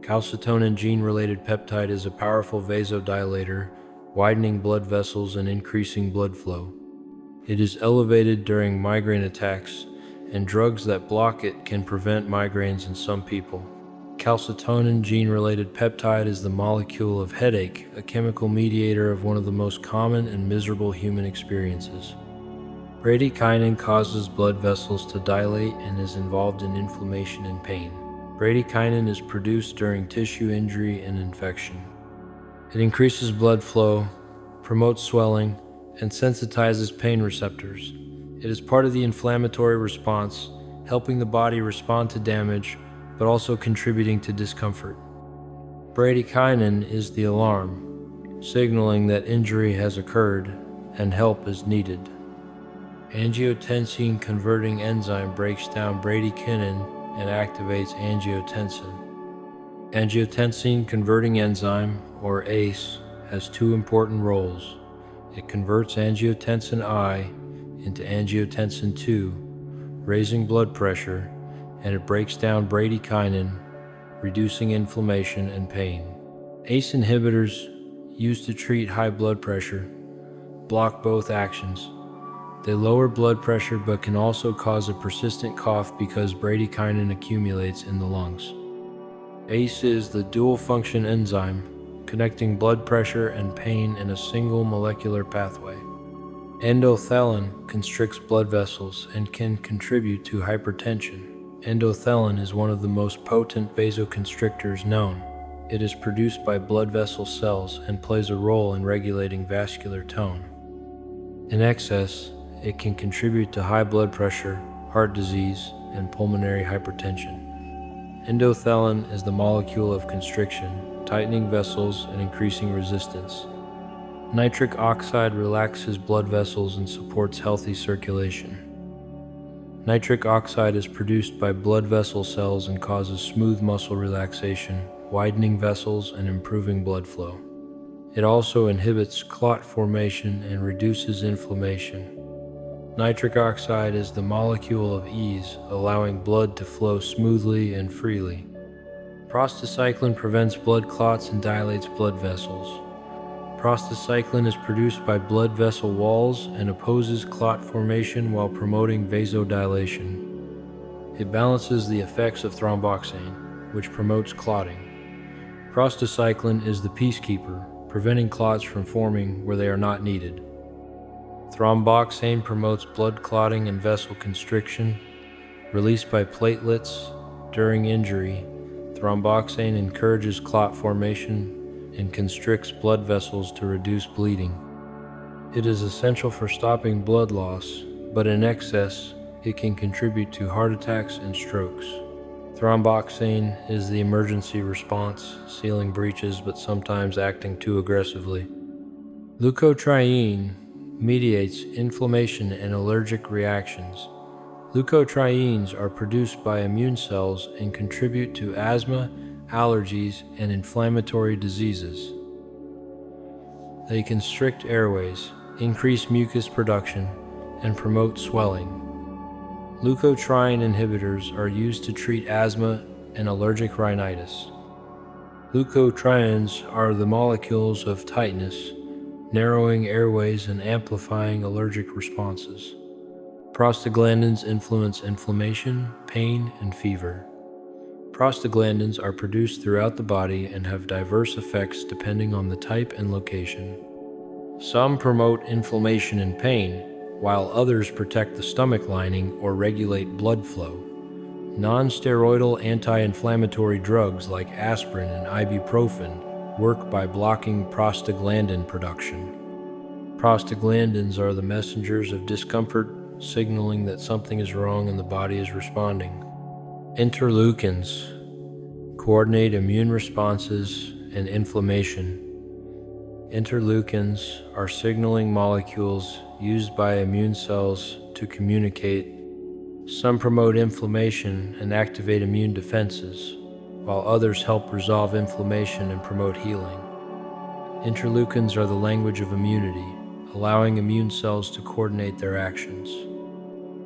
Calcitonin gene-related peptide is a powerful vasodilator, widening blood vessels and increasing blood flow. It is elevated during migraine attacks, and drugs that block it can prevent migraines in some people. Calcitonin gene-related peptide is the molecule of headache, a chemical mediator of one of the most common and miserable human experiences. Bradykinin causes blood vessels to dilate and is involved in inflammation and pain. Bradykinin is produced during tissue injury and infection. It increases blood flow, promotes swelling, and sensitizes pain receptors. It is part of the inflammatory response, helping the body respond to damage, but also contributing to discomfort. Bradykinin is the alarm, signaling that injury has occurred and help is needed. Angiotensin-converting enzyme breaks down bradykinin and activates angiotensin. Angiotensin-converting enzyme, or ACE, has two important roles. It converts angiotensin I into angiotensin II, raising blood pressure, and it breaks down bradykinin, reducing inflammation and pain. ACE inhibitors, used to treat high blood pressure, block both actions. They lower blood pressure but can also cause a persistent cough because bradykinin accumulates in the lungs. ACE is the dual-function enzyme, connecting blood pressure and pain in a single molecular pathway. Endothelin constricts blood vessels and can contribute to hypertension. Endothelin is one of the most potent vasoconstrictors known. It is produced by blood vessel cells and plays a role in regulating vascular tone. In excess, it can contribute to high blood pressure, heart disease, and pulmonary hypertension. Endothelin is the molecule of constriction, tightening vessels and increasing resistance. Nitric oxide relaxes blood vessels and supports healthy circulation. Nitric oxide is produced by blood vessel cells and causes smooth muscle relaxation, widening vessels and improving blood flow. It also inhibits clot formation and reduces inflammation. Nitric oxide is the molecule of ease, allowing blood to flow smoothly and freely. Prostacyclin prevents blood clots and dilates blood vessels. Prostacyclin is produced by blood vessel walls and opposes clot formation while promoting vasodilation. It balances the effects of thromboxane, which promotes clotting. Prostacyclin is the peacekeeper, preventing clots from forming where they are not needed. Thromboxane promotes blood clotting and vessel constriction. Released by platelets during injury, thromboxane encourages clot formation and constricts blood vessels to reduce bleeding. It is essential for stopping blood loss, but in excess, it can contribute to heart attacks and strokes. Thromboxane is the emergency response, sealing breaches but sometimes acting too aggressively. Leukotriene mediates inflammation and allergic reactions. Leukotrienes are produced by immune cells and contribute to asthma, allergies, and inflammatory diseases. They constrict airways, increase mucus production, and promote swelling. Leukotriene inhibitors are used to treat asthma and allergic rhinitis. Leukotrienes are the molecules of tightness, narrowing airways and amplifying allergic responses. Prostaglandins influence inflammation, pain, and fever. Prostaglandins are produced throughout the body and have diverse effects depending on the type and location. Some promote inflammation and pain, while others protect the stomach lining or regulate blood flow. Non-steroidal anti-inflammatory drugs like aspirin and ibuprofen work by blocking prostaglandin production. Prostaglandins are the messengers of discomfort, signaling that something is wrong and the body is responding. Interleukins coordinate immune responses and inflammation. Interleukins are signaling molecules used by immune cells to communicate. Some promote inflammation and activate immune defenses, while others help resolve inflammation and promote healing. Interleukins are the language of immunity, allowing immune cells to coordinate their actions.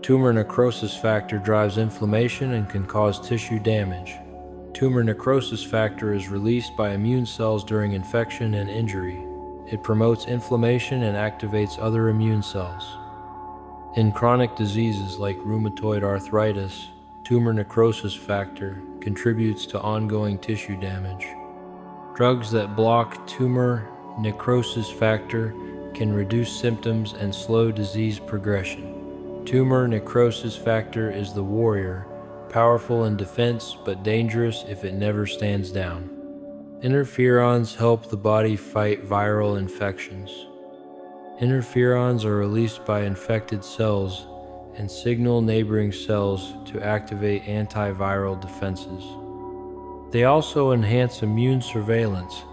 Tumor necrosis factor drives inflammation and can cause tissue damage. Tumor necrosis factor is released by immune cells during infection and injury. It promotes inflammation and activates other immune cells. In chronic diseases like rheumatoid arthritis, tumor necrosis factor contributes to ongoing tissue damage. Drugs that block tumor necrosis factor can reduce symptoms and slow disease progression. Tumor necrosis factor is the warrior, powerful in defense but dangerous if it never stands down. Interferons help the body fight viral infections. Interferons are released by infected cells and signal neighboring cells to activate antiviral defenses. They also enhance immune surveillance,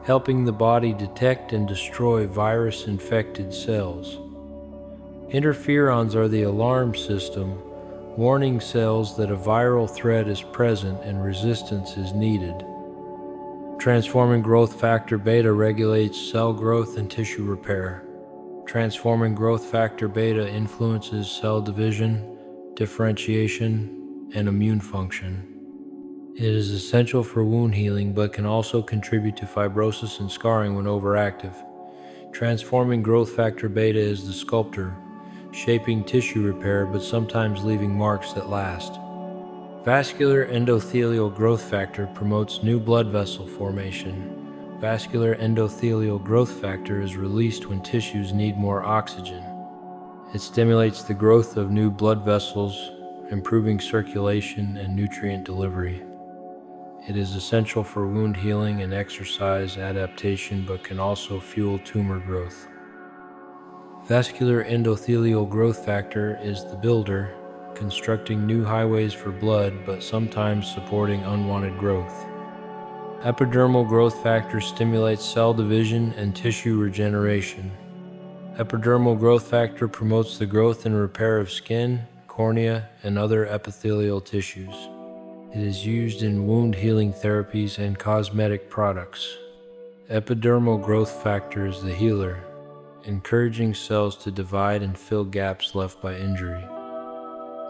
helping the body detect and destroy virus-infected cells. Interferons are the alarm system, warning cells that a viral threat is present and resistance is needed. Transforming growth factor beta regulates cell growth and tissue repair. Transforming growth factor beta influences cell division, differentiation, and immune function. It is essential for wound healing but can also contribute to fibrosis and scarring when overactive. Transforming growth factor beta is the sculptor, shaping tissue repair but sometimes leaving marks that last. Vascular endothelial growth factor promotes new blood vessel formation. Vascular endothelial growth factor is released when tissues need more oxygen. It stimulates the growth of new blood vessels, improving circulation and nutrient delivery. It is essential for wound healing and exercise adaptation but can also fuel tumor growth. Vascular endothelial growth factor is the builder, constructing new highways for blood but sometimes supporting unwanted growth. Epidermal growth factor stimulates cell division and tissue regeneration. Epidermal growth factor promotes the growth and repair of skin, cornea, and other epithelial tissues. It is used in wound healing therapies and cosmetic products. Epidermal growth factor is the healer, encouraging cells to divide and fill gaps left by injury.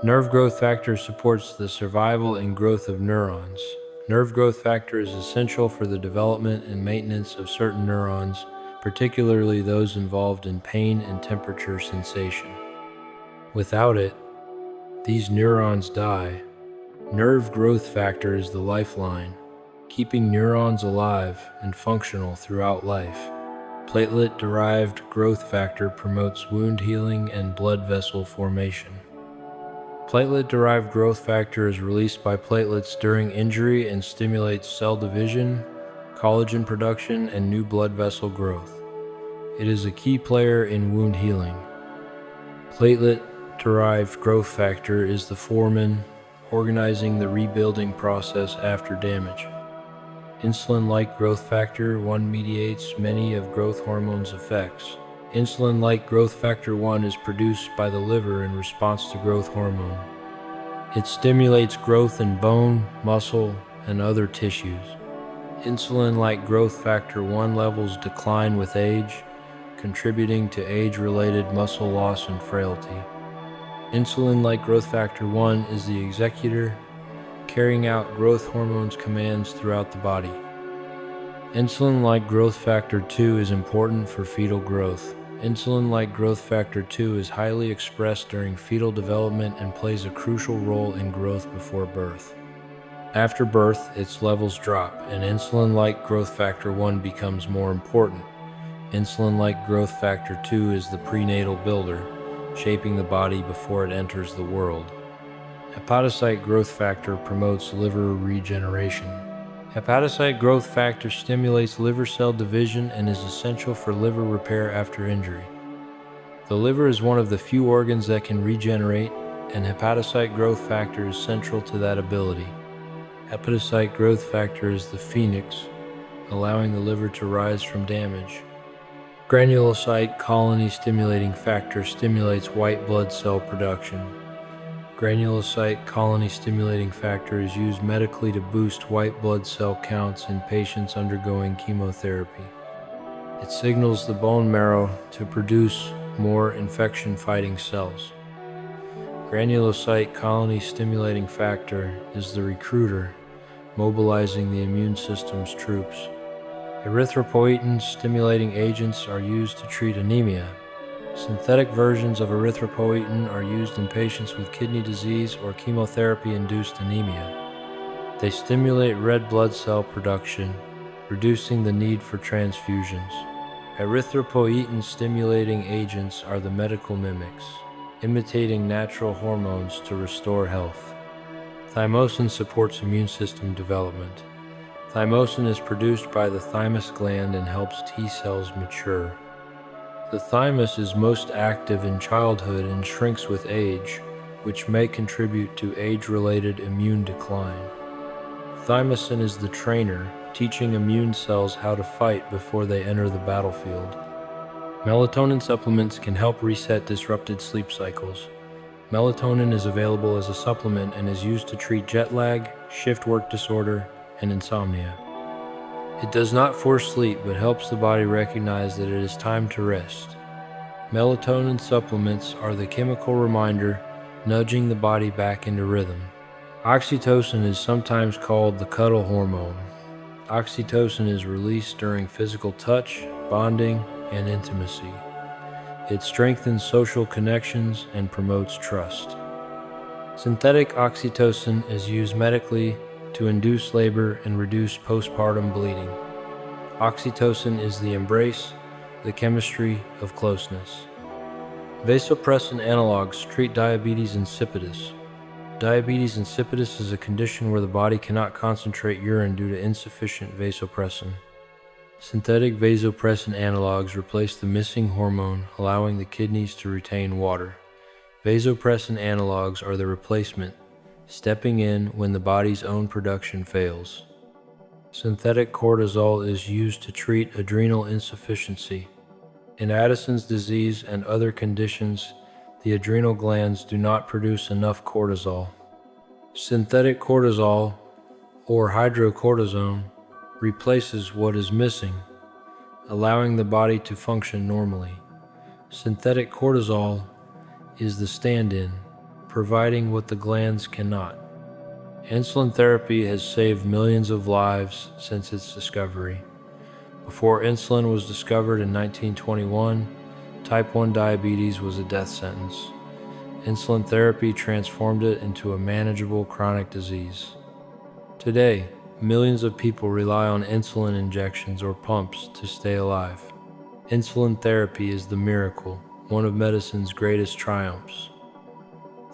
Nerve growth factor supports the survival and growth of neurons. Nerve growth factor is essential for the development and maintenance of certain neurons, particularly those involved in pain and temperature sensation. Without it, these neurons die. Nerve growth factor is the lifeline, keeping neurons alive and functional throughout life. Platelet-derived growth factor promotes wound healing and blood vessel formation. Platelet-derived growth factor is released by platelets during injury and stimulates cell division, collagen production, and new blood vessel growth. It is a key player in wound healing. Platelet-derived growth factor is the foreman, organizing the rebuilding process after damage. Insulin-like growth factor 1 mediates many of growth hormones' effects. Insulin-like growth factor 1 is produced by the liver in response to growth hormone. It stimulates growth in bone, muscle, and other tissues. Insulin-like growth factor 1 levels decline with age, contributing to age-related muscle loss and frailty. Insulin-like growth factor 1 is the executor, carrying out growth hormones' commands throughout the body. Insulin-like growth factor 2 is important for fetal growth. Insulin-like growth factor 2 is highly expressed during fetal development and plays a crucial role in growth before birth. After birth, its levels drop, and insulin-like growth factor 1 becomes more important. Insulin-like growth factor 2 is the prenatal builder, shaping the body before it enters the world. Hepatocyte growth factor promotes liver regeneration. Hepatocyte growth factor stimulates liver cell division and is essential for liver repair after injury. The liver is one of the few organs that can regenerate, and hepatocyte growth factor is central to that ability. Hepatocyte growth factor is the phoenix, allowing the liver to rise from damage. Granulocyte colony stimulating factor stimulates white blood cell production. Granulocyte colony stimulating factor is used medically to boost white blood cell counts in patients undergoing chemotherapy. It signals the bone marrow to produce more infection-fighting cells. Granulocyte colony stimulating factor is the recruiter, mobilizing the immune system's troops. Erythropoietin-stimulating agents are used to treat anemia. Synthetic versions of erythropoietin are used in patients with kidney disease or chemotherapy-induced anemia. They stimulate red blood cell production, reducing the need for transfusions. Erythropoietin-stimulating agents are the medical mimics, imitating natural hormones to restore health. Thymosin supports immune system development. Thymosin is produced by the thymus gland and helps T cells mature. The thymus is most active in childhood and shrinks with age, which may contribute to age-related immune decline. Thymosin is the trainer, teaching immune cells how to fight before they enter the battlefield. Melatonin supplements can help reset disrupted sleep cycles. Melatonin is available as a supplement and is used to treat jet lag, shift work disorder, and insomnia. It does not force sleep but helps the body recognize that it is time to rest. Melatonin supplements are the chemical reminder, nudging the body back into rhythm. Oxytocin is sometimes called the cuddle hormone. Oxytocin is released during physical touch, bonding, and intimacy. It strengthens social connections and promotes trust. Synthetic oxytocin is used medically to induce labor and reduce postpartum bleeding. Oxytocin is the embrace, the chemistry of closeness. Vasopressin analogs treat diabetes insipidus. Diabetes insipidus is a condition where the body cannot concentrate urine due to insufficient vasopressin. Synthetic vasopressin analogs replace the missing hormone, allowing the kidneys to retain water. Vasopressin analogs are the replacement, stepping in when the body's own production fails. Synthetic cortisol is used to treat adrenal insufficiency. In Addison's disease and other conditions, the adrenal glands do not produce enough cortisol. Synthetic cortisol, or hydrocortisone, replaces what is missing, allowing the body to function normally. Synthetic cortisol is the stand-in, providing what the glands cannot. Insulin therapy has saved millions of lives since its discovery. Before insulin was discovered in 1921, type 1 diabetes was a death sentence. Insulin therapy transformed it into a manageable chronic disease. Today, millions of people rely on insulin injections or pumps to stay alive. Insulin therapy is the miracle, one of medicine's greatest triumphs.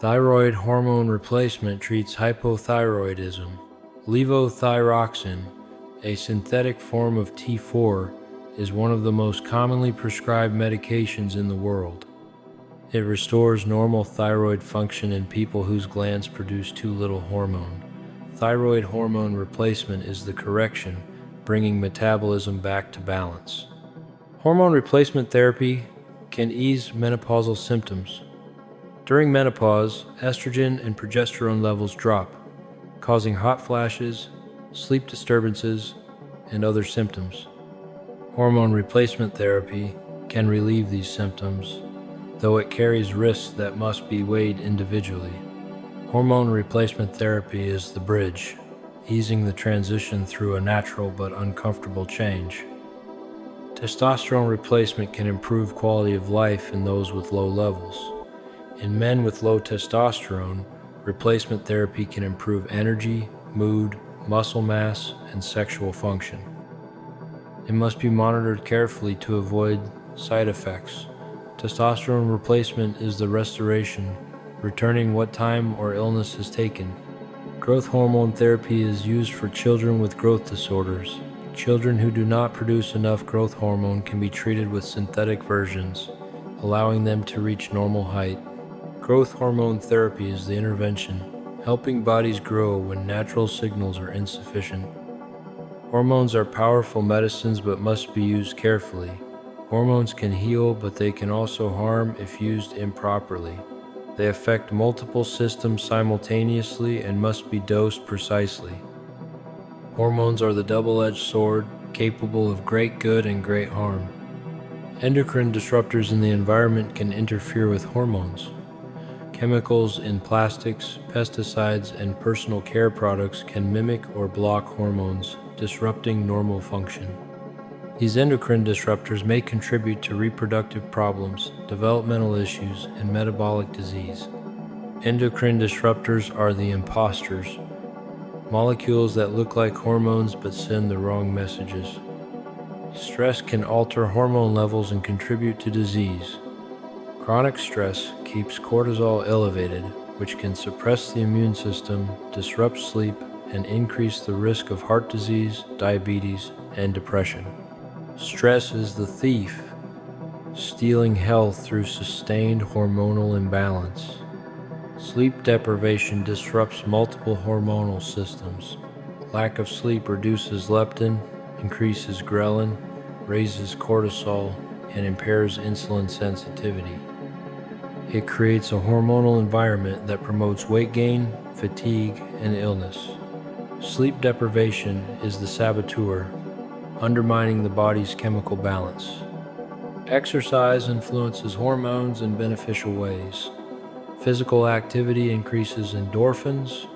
Thyroid hormone replacement treats hypothyroidism. Levothyroxine, a synthetic form of T4, is one of the most commonly prescribed medications in the world. It restores normal thyroid function in people whose glands produce too little hormone. Thyroid hormone replacement is the correction, bringing metabolism back to balance. Hormone replacement therapy can ease menopausal symptoms. During menopause, estrogen and progesterone levels drop, causing hot flashes, sleep disturbances, and other symptoms. Hormone replacement therapy can relieve these symptoms, though it carries risks that must be weighed individually. Hormone replacement therapy is the bridge. easing the transition through a natural but uncomfortable change. Testosterone replacement can improve quality of life in those with low levels. In men with low testosterone, replacement therapy can improve energy, mood, muscle mass, and sexual function. It must be monitored carefully to avoid side effects. Testosterone replacement is the restoration, returning what time or illness has taken. Growth hormone therapy is used for children with growth disorders. Children who do not produce enough growth hormone can be treated with synthetic versions, allowing them to reach normal height. Growth hormone therapy is the intervention, helping bodies grow when natural signals are insufficient. Hormones are powerful medicines but must be used carefully. Hormones can heal, but they can also harm if used improperly. They affect multiple systems simultaneously and must be dosed precisely. Hormones are the double-edged sword, capable of great good and great harm. Endocrine disruptors in the environment can interfere with hormones. Chemicals in plastics, pesticides, and personal care products can mimic or block hormones, disrupting normal function. These endocrine disruptors may contribute to reproductive problems, developmental issues, and metabolic disease. Endocrine disruptors are the imposters, molecules that look like hormones but send the wrong messages. Stress can alter hormone levels and contribute to disease. Chronic stress keeps cortisol elevated, which can suppress the immune system, disrupt sleep, and increase the risk of heart disease, diabetes, and depression. Stress is the thief, stealing health through sustained hormonal imbalance. Sleep deprivation disrupts multiple hormonal systems. Lack of sleep reduces leptin, increases ghrelin, raises cortisol, and impairs insulin sensitivity. It creates a hormonal environment that promotes weight gain, fatigue, and illness. Sleep deprivation is the saboteur, undermining the body's chemical balance. Exercise influences hormones in beneficial ways. Physical activity increases endorphins,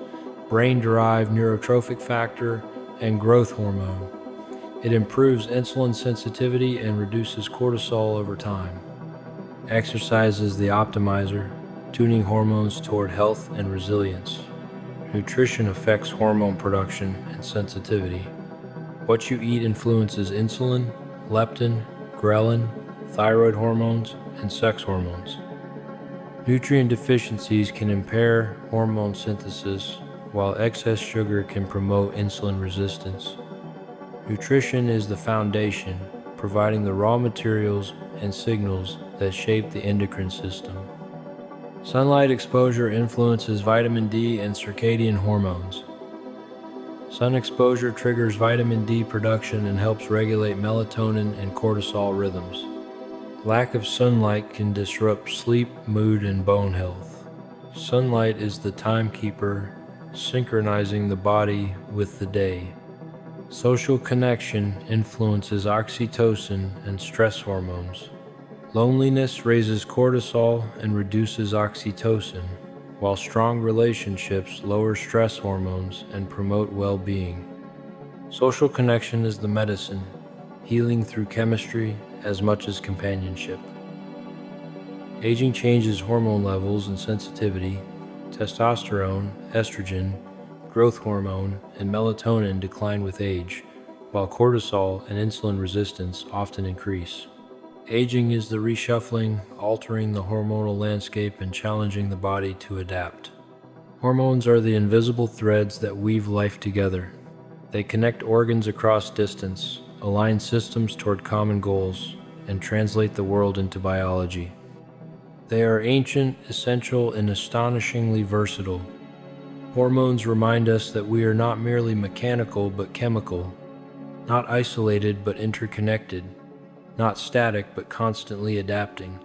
brain-derived neurotrophic factor, and growth hormone. It improves insulin sensitivity and reduces cortisol over time. Exercise is the optimizer, tuning hormones toward health and resilience. Nutrition affects hormone production and sensitivity. What you eat influences insulin, leptin, ghrelin, thyroid hormones, and sex hormones. Nutrient deficiencies can impair hormone synthesis, while excess sugar can promote insulin resistance. Nutrition is the foundation, providing the raw materials and signals that shape the endocrine system. Sunlight exposure influences vitamin D and circadian hormones. Sun exposure triggers vitamin D production and helps regulate melatonin and cortisol rhythms. Lack of sunlight can disrupt sleep, mood, and bone health. Sunlight is the timekeeper, synchronizing the body with the day. Social connection influences oxytocin and stress hormones. Loneliness raises cortisol and reduces oxytocin, while strong relationships lower stress hormones and promote well-being. Social connection is the medicine, healing through chemistry as much as companionship. Aging changes hormone levels and sensitivity. Testosterone, estrogen, growth hormone, and melatonin decline with age, while cortisol and insulin resistance often increase. Aging is the reshuffling, altering the hormonal landscape and challenging the body to adapt. Hormones are the invisible threads that weave life together. They connect organs across distance, align systems toward common goals, and translate the world into biology. They are ancient, essential, and astonishingly versatile. Hormones remind us that we are not merely mechanical but chemical, not isolated but interconnected, not static but constantly adapting.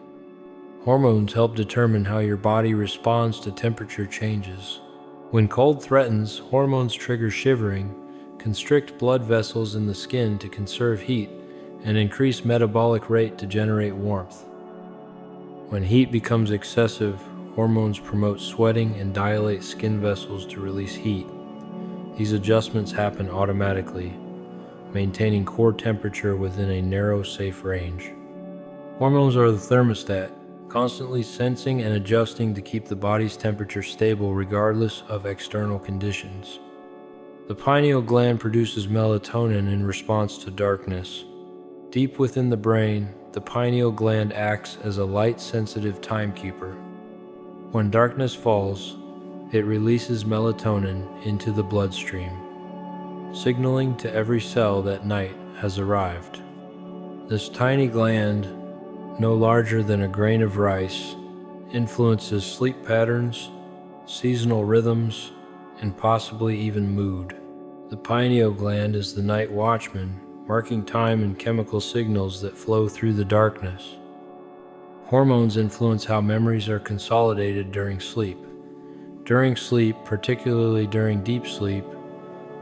Hormones help determine how your body responds to temperature changes. When cold threatens, hormones trigger shivering, constrict blood vessels in the skin to conserve heat, and increase metabolic rate to generate warmth. When heat becomes excessive, hormones promote sweating and dilate skin vessels to release heat. These adjustments happen automatically, maintaining core temperature within a narrow, safe range. Hormones are the thermostat, constantly sensing and adjusting to keep the body's temperature stable regardless of external conditions. The pineal gland produces melatonin in response to darkness. Deep within the brain, the pineal gland acts as a light-sensitive timekeeper. When darkness falls, it releases melatonin into the bloodstream, signaling to every cell that night has arrived. This tiny gland, no larger than a grain of rice, influences sleep patterns, seasonal rhythms, and possibly even mood. The pineal gland is the night watchman, marking time and chemical signals that flow through the darkness. Hormones influence how memories are consolidated during sleep. During sleep, particularly during deep sleep,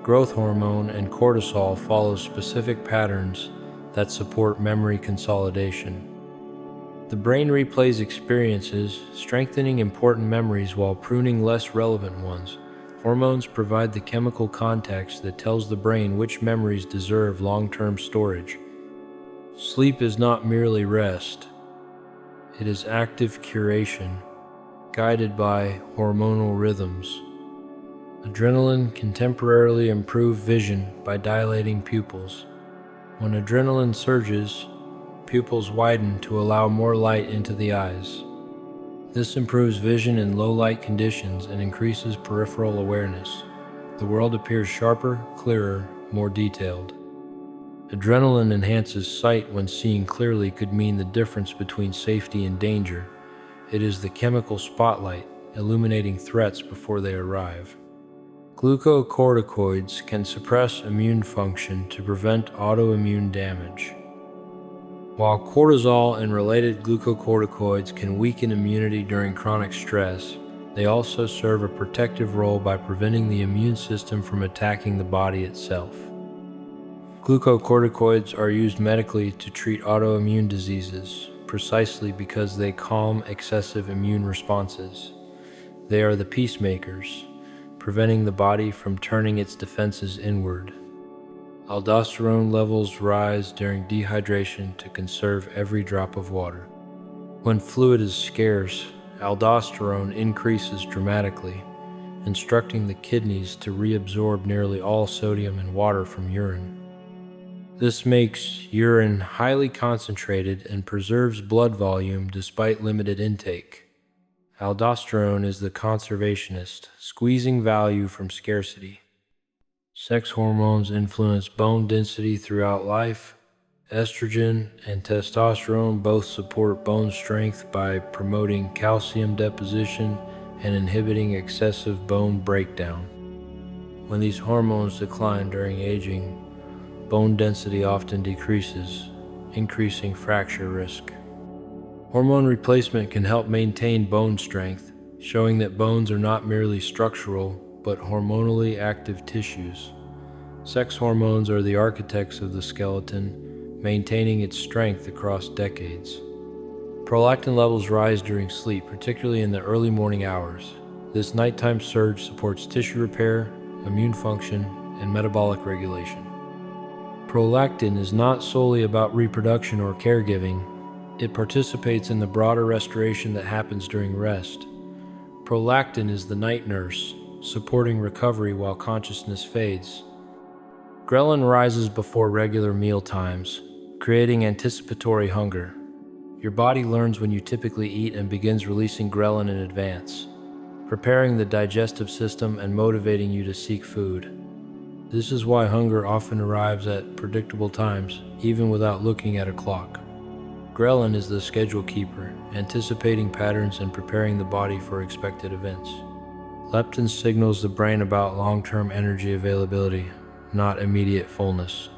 growth hormone and cortisol follow specific patterns that support memory consolidation. The brain replays experiences, strengthening important memories while pruning less relevant ones. Hormones provide the chemical context that tells the brain which memories deserve long-term storage. Sleep is not merely rest. It is active curation, guided by hormonal rhythms. Adrenaline can temporarily improve vision by dilating pupils. When adrenaline surges, pupils widen to allow more light into the eyes. This improves vision in low light conditions and increases peripheral awareness. The world appears sharper, clearer, more detailed. Adrenaline enhances sight when seeing clearly could mean the difference between safety and danger. It is the chemical spotlight, illuminating threats before they arrive. Glucocorticoids can suppress immune function to prevent autoimmune damage. While cortisol and related glucocorticoids can weaken immunity during chronic stress, they also serve a protective role by preventing the immune system from attacking the body itself. Glucocorticoids are used medically to treat autoimmune diseases, precisely because they calm excessive immune responses. They are the peacemakers, preventing the body from turning its defenses inward. Aldosterone levels rise during dehydration to conserve every drop of water. When fluid is scarce, aldosterone increases dramatically, instructing the kidneys to reabsorb nearly all sodium and water from urine. This makes urine highly concentrated and preserves blood volume despite limited intake. Aldosterone is the conservationist, squeezing value from scarcity. Sex hormones influence bone density throughout life. Estrogen and testosterone both support bone strength by promoting calcium deposition and inhibiting excessive bone breakdown. When these hormones decline during aging, bone density often decreases, increasing fracture risk. Hormone replacement can help maintain bone strength, showing that bones are not merely structural, but hormonally active tissues. Sex hormones are the architects of the skeleton, maintaining its strength across decades. Prolactin levels rise during sleep, particularly in the early morning hours. This nighttime surge supports tissue repair, immune function, and metabolic regulation. Prolactin is not solely about reproduction or caregiving. It participates in the broader restoration that happens during rest. Prolactin is the night nurse, supporting recovery while consciousness fades. Ghrelin rises before regular meal times, creating anticipatory hunger. Your body learns when you typically eat and begins releasing ghrelin in advance, preparing the digestive system and motivating you to seek food. This is why hunger often arrives at predictable times, even without looking at a clock. Ghrelin is the schedule keeper, anticipating patterns and preparing the body for expected events. Leptin signals the brain about long-term energy availability, not immediate fullness.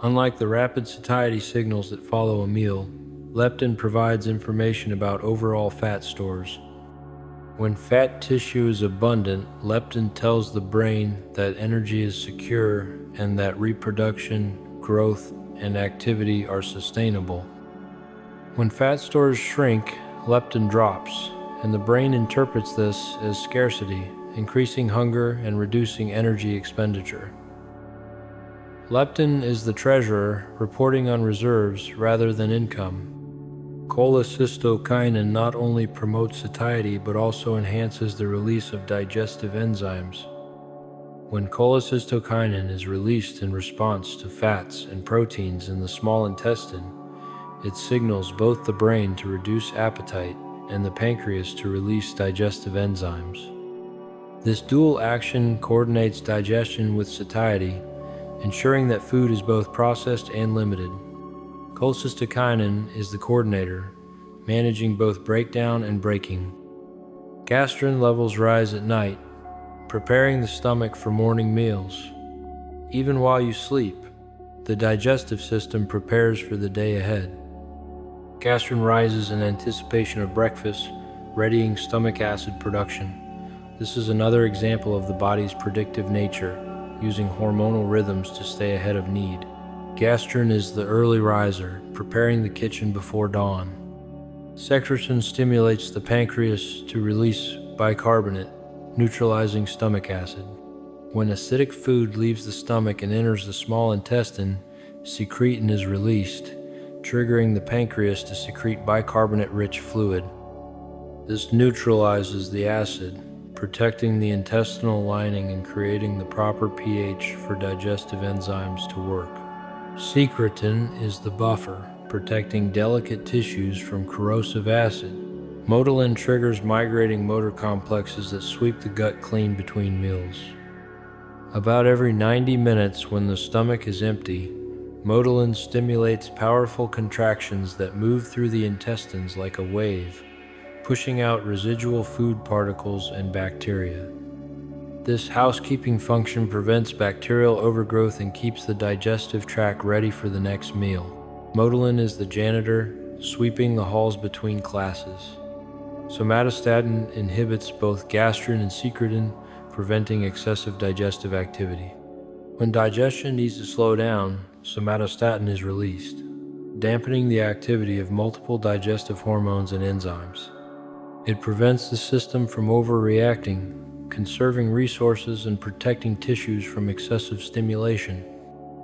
Unlike the rapid satiety signals that follow a meal, leptin provides information about overall fat stores. When fat tissue is abundant, leptin tells the brain that energy is secure and that reproduction, growth, and activity are sustainable. When fat stores shrink, leptin drops, and the brain interprets this as scarcity increasing hunger and reducing energy expenditure. Leptin is the treasurer, reporting on reserves rather than income. Cholecystokinin not only promotes satiety but also enhances the release of digestive enzymes. When cholecystokinin is released in response to fats and proteins in the small intestine, it signals both the brain to reduce appetite and the pancreas to release digestive enzymes. This dual action coordinates digestion with satiety, ensuring that food is both processed and limited. Cholecystokinin is the coordinator, managing both breakdown and breaking. Gastrin levels rise at night, preparing the stomach for morning meals. Even while you sleep, the digestive system prepares for the day ahead. Gastrin rises in anticipation of breakfast, readying stomach acid production. This is another example of the body's predictive nature, using hormonal rhythms to stay ahead of need. Gastrin is the early riser, preparing the kitchen before dawn. Secretin stimulates the pancreas to release bicarbonate, neutralizing stomach acid. When acidic food leaves the stomach and enters the small intestine, secretin is released, triggering the pancreas to secrete bicarbonate-rich fluid. This neutralizes the acid, protecting the intestinal lining and creating the proper pH for digestive enzymes to work. Secretin is the buffer, protecting delicate tissues from corrosive acid. Melatonin triggers migrating motor complexes that sweep the gut clean between meals. About every 90 minutes when the stomach is empty, Melatonin stimulates powerful contractions that move through the intestines like a wave, pushing out residual food particles and bacteria. This housekeeping function prevents bacterial overgrowth and keeps the digestive tract ready for the next meal. Melatonin is the janitor, sweeping the halls between classes. Somatostatin inhibits both gastrin and secretin, preventing excessive digestive activity. When digestion needs to slow down, somatostatin is released, dampening the activity of multiple digestive hormones and enzymes. It prevents the system from overreacting, conserving resources and protecting tissues from excessive stimulation.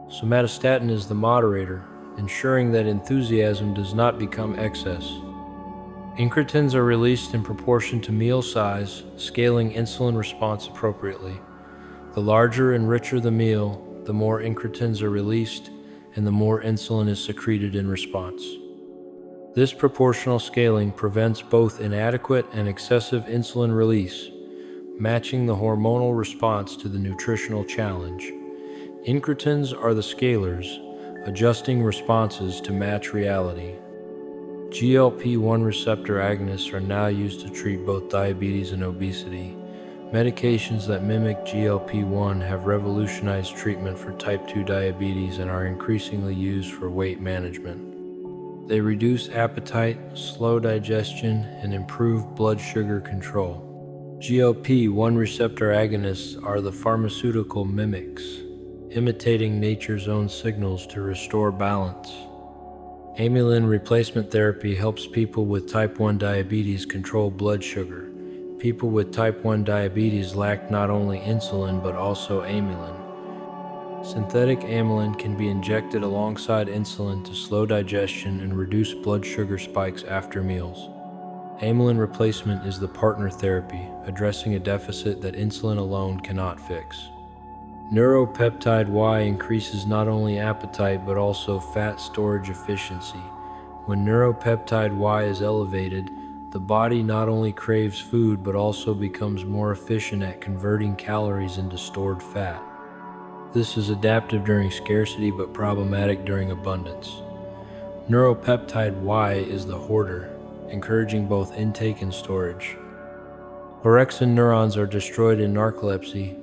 Somatostatin is the moderator, ensuring that enthusiasm does not become excess. Incretins are released in proportion to meal size, scaling insulin response appropriately. The larger and richer the meal, the more incretins are released, and the more insulin is secreted in response. This proportional scaling prevents both inadequate and excessive insulin release, matching the hormonal response to the nutritional challenge. Incretins are the scalers, adjusting responses to match reality. GLP-1 receptor agonists are now used to treat both diabetes and obesity. Medications that mimic GLP-1 have revolutionized treatment for type 2 diabetes and are increasingly used for weight management. They reduce appetite, slow digestion, and improve blood sugar control. GLP-1 receptor agonists are the pharmaceutical mimics, imitating nature's own signals to restore balance. Amylin replacement therapy helps people with type 1 diabetes control blood sugar. People with type 1 diabetes lack not only insulin but also amylin. Synthetic amylin can be injected alongside insulin to slow digestion and reduce blood sugar spikes after meals. Amylin replacement is the partner therapy, addressing a deficit that insulin alone cannot fix. Neuropeptide Y increases not only appetite but also fat storage efficiency. When neuropeptide Y is elevated, the body not only craves food but also becomes more efficient at converting calories into stored fat. This is adaptive during scarcity but problematic during abundance. Neuropeptide Y is the hoarder, encouraging both intake and storage. Orexin neurons are destroyed in narcolepsy,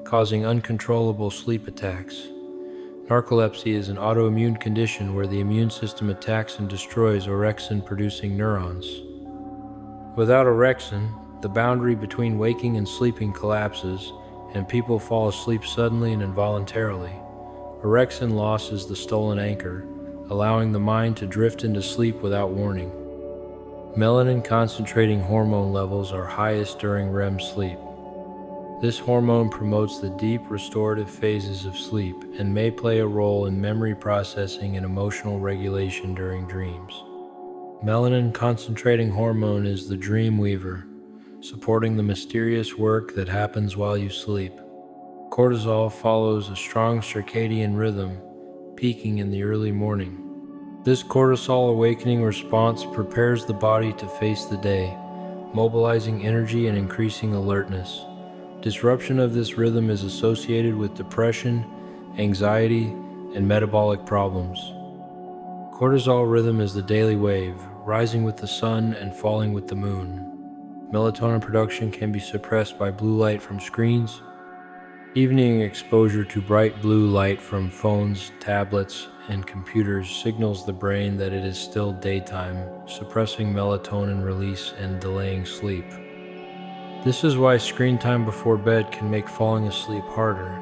causing uncontrollable sleep attacks. Narcolepsy is an autoimmune condition where the immune system attacks and destroys orexin-producing neurons. Without orexin, the boundary between waking and sleeping collapses, and people fall asleep suddenly and involuntarily. Orexin loss is the stolen anchor, allowing the mind to drift into sleep without warning. Melanin concentrating hormone levels are highest during REM sleep. This hormone promotes the deep restorative phases of sleep and may play a role in memory processing and emotional regulation during dreams. Melanin concentrating hormone is the dream weaver, supporting the mysterious work that happens while you sleep. Cortisol follows a strong circadian rhythm, peaking in the early morning. This cortisol awakening response prepares the body to face the day, mobilizing energy and increasing alertness. Disruption of this rhythm is associated with depression, anxiety, and metabolic problems. Cortisol rhythm is the daily wave, rising with the sun and falling with the moon. Melatonin production can be suppressed by blue light from screens. Evening exposure to bright blue light from phones, tablets, and computers signals the brain that it is still daytime, suppressing melatonin release and delaying sleep. This is why screen time before bed can make falling asleep harder.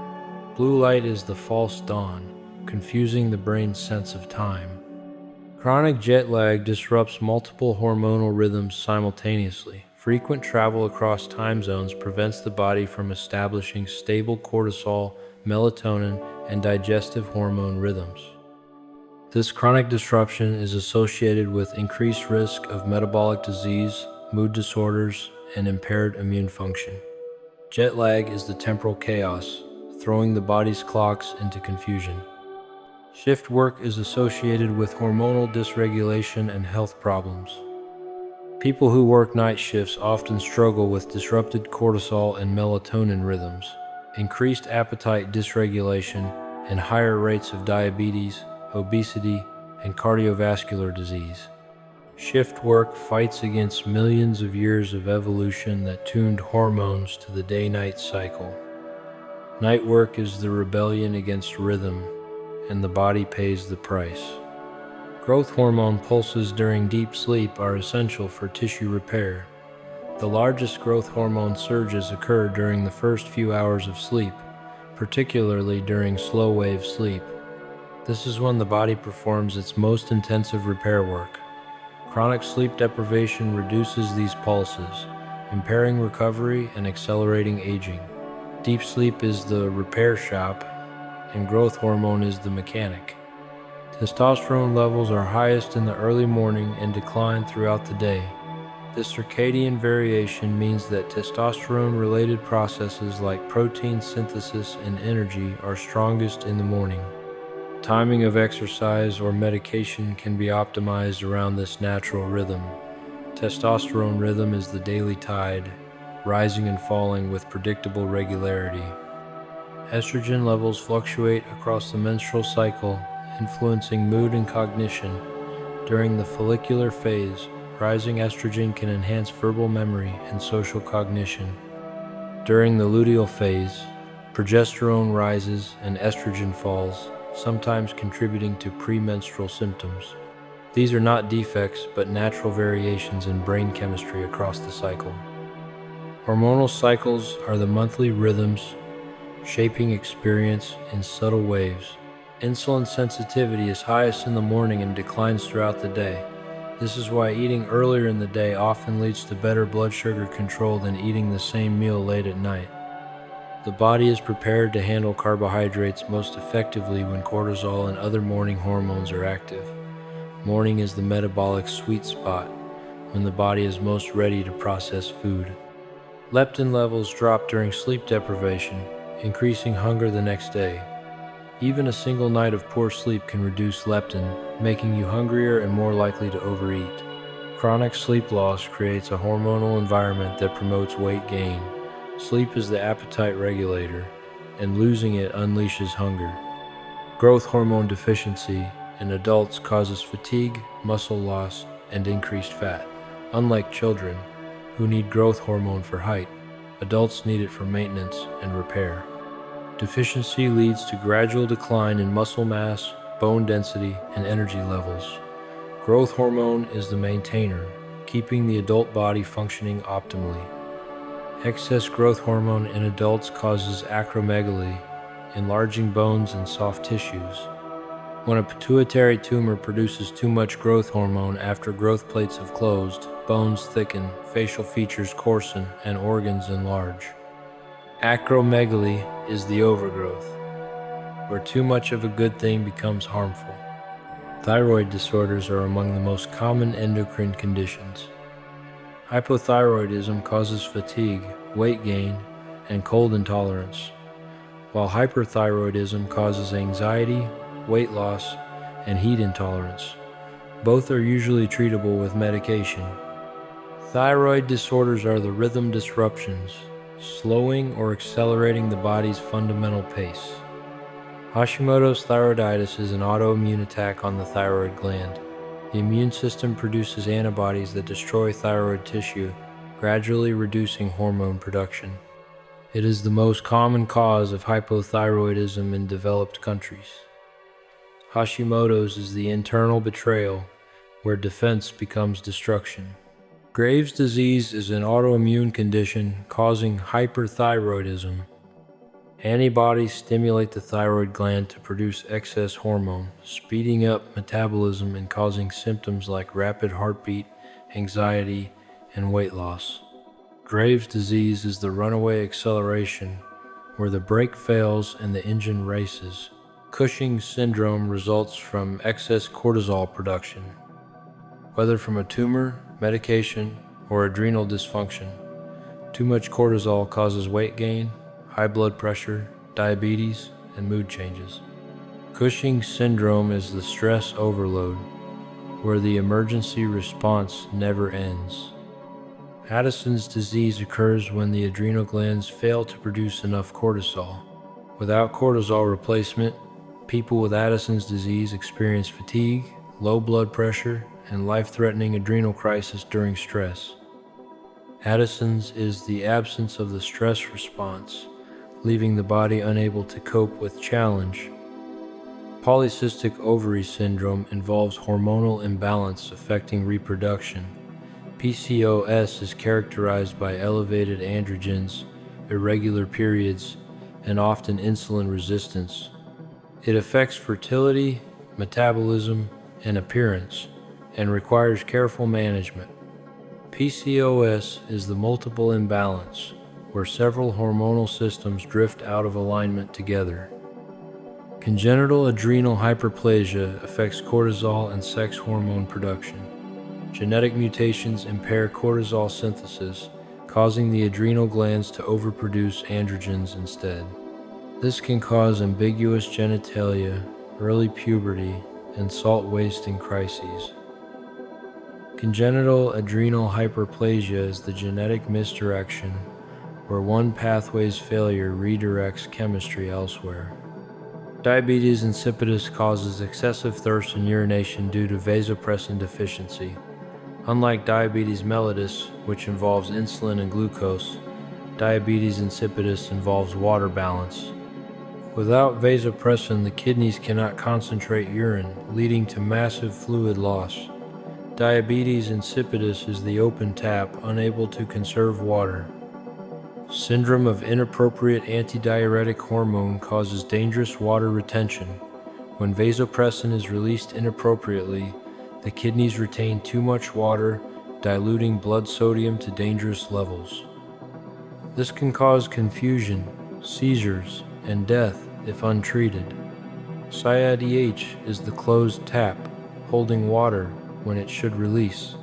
Blue light is the false dawn, confusing the brain's sense of time. Chronic jet lag disrupts multiple hormonal rhythms simultaneously. Frequent travel across time zones prevents the body from establishing stable cortisol, melatonin, and digestive hormone rhythms. This chronic disruption is associated with increased risk of metabolic disease, mood disorders, and impaired immune function. Jet lag is the temporal chaos, throwing the body's clocks into confusion. Shift work is associated with hormonal dysregulation and health problems. People who work night shifts often struggle with disrupted cortisol and melatonin rhythms, increased appetite dysregulation, and higher rates of diabetes, obesity, and cardiovascular disease. Shift work fights against millions of years of evolution that tuned hormones to the day-night cycle. Night work is the rebellion against rhythm, and the body pays the price. Growth hormone pulses during deep sleep are essential for tissue repair. The largest growth hormone surges occur during the first few hours of sleep, particularly during slow-wave sleep. This is when the body performs its most intensive repair work. Chronic sleep deprivation reduces these pulses, impairing recovery and accelerating aging. Deep sleep is the repair shop, and growth hormone is the mechanic. Testosterone levels are highest in the early morning and decline throughout the day. This circadian variation means that testosterone-related processes like protein synthesis and energy are strongest in the morning. Timing of exercise or medication can be optimized around this natural rhythm. Testosterone rhythm is the daily tide, rising and falling with predictable regularity. Estrogen levels fluctuate across the menstrual cycle, influencing mood and cognition. During the follicular phase, rising estrogen can enhance verbal memory and social cognition. During the luteal phase, progesterone rises and estrogen falls, sometimes contributing to premenstrual symptoms. These are not defects, but natural variations in brain chemistry across the cycle. Hormonal cycles are the monthly rhythms, shaping experience in subtle waves. Insulin sensitivity is highest in the morning and declines throughout the day. This is why eating earlier in the day often leads to better blood sugar control than eating the same meal late at night. The body is prepared to handle carbohydrates most effectively when cortisol and other morning hormones are active. Morning is the metabolic sweet spot, when the body is most ready to process food. Leptin levels drop during sleep deprivation, increasing hunger the next day. Even a single night of poor sleep can reduce leptin, making you hungrier and more likely to overeat. Chronic sleep loss creates a hormonal environment that promotes weight gain. Sleep is the appetite regulator, and losing it unleashes hunger. Growth hormone deficiency in adults causes fatigue, muscle loss, and increased fat. Unlike children, who need growth hormone for height, adults need it for maintenance and repair. Deficiency leads to gradual decline in muscle mass, bone density, and energy levels. Growth hormone is the maintainer, keeping the adult body functioning optimally. Excess growth hormone in adults causes acromegaly, enlarging bones and soft tissues. When a pituitary tumor produces too much growth hormone after growth plates have closed, bones thicken, facial features coarsen, and organs enlarge. Acromegaly is the overgrowth, where too much of a good thing becomes harmful. Thyroid disorders are among the most common endocrine conditions. Hypothyroidism causes fatigue, weight gain, and cold intolerance, while hyperthyroidism causes anxiety, weight loss, and heat intolerance. Both are usually treatable with medication. Thyroid disorders are the rhythm disruptions, slowing or accelerating the body's fundamental pace. Hashimoto's thyroiditis is an autoimmune attack on the thyroid gland. The immune system produces antibodies that destroy thyroid tissue, gradually reducing hormone production. It is the most common cause of hypothyroidism in developed countries. Hashimoto's is the internal betrayal, where defense becomes destruction. Graves' disease is an autoimmune condition causing hyperthyroidism. Antibodies stimulate the thyroid gland to produce excess hormone, speeding up metabolism and causing symptoms like rapid heartbeat, anxiety, and weight loss. Graves' disease is the runaway acceleration, where the brake fails and the engine races. Cushing's syndrome results from excess cortisol production, whether from a tumor, medication, or adrenal dysfunction. Too much cortisol causes weight gain, high blood pressure, diabetes, and mood changes. Cushing's syndrome is the stress overload, where the emergency response never ends. Addison's disease occurs when the adrenal glands fail to produce enough cortisol. Without cortisol replacement, people with Addison's disease experience fatigue, low blood pressure, and life-threatening adrenal crisis during stress. Addison's is the absence of the stress response, leaving the body unable to cope with challenge. Polycystic ovary syndrome involves hormonal imbalance affecting reproduction. PCOS is characterized by elevated androgens, irregular periods, and often insulin resistance. It affects fertility, metabolism, and appearance, and requires careful management. PCOS is the multiple imbalance, where several hormonal systems drift out of alignment together. Congenital adrenal hyperplasia affects cortisol and sex hormone production. Genetic mutations impair cortisol synthesis, causing the adrenal glands to overproduce androgens instead. This can cause ambiguous genitalia, early puberty, and salt wasting crises. Congenital adrenal hyperplasia is the genetic misdirection where one pathway's failure redirects chemistry elsewhere. Diabetes insipidus causes excessive thirst and urination due to vasopressin deficiency. Unlike diabetes mellitus, which involves insulin and glucose, diabetes insipidus involves water balance. Without vasopressin, the kidneys cannot concentrate urine, leading to massive fluid loss. Diabetes insipidus is the open tap, unable to conserve water. Syndrome of inappropriate antidiuretic hormone causes dangerous water retention. When vasopressin is released inappropriately, the kidneys retain too much water, diluting blood sodium to dangerous levels. This can cause confusion, seizures, and death if untreated. CIADH is the closed tap, holding water when it should release.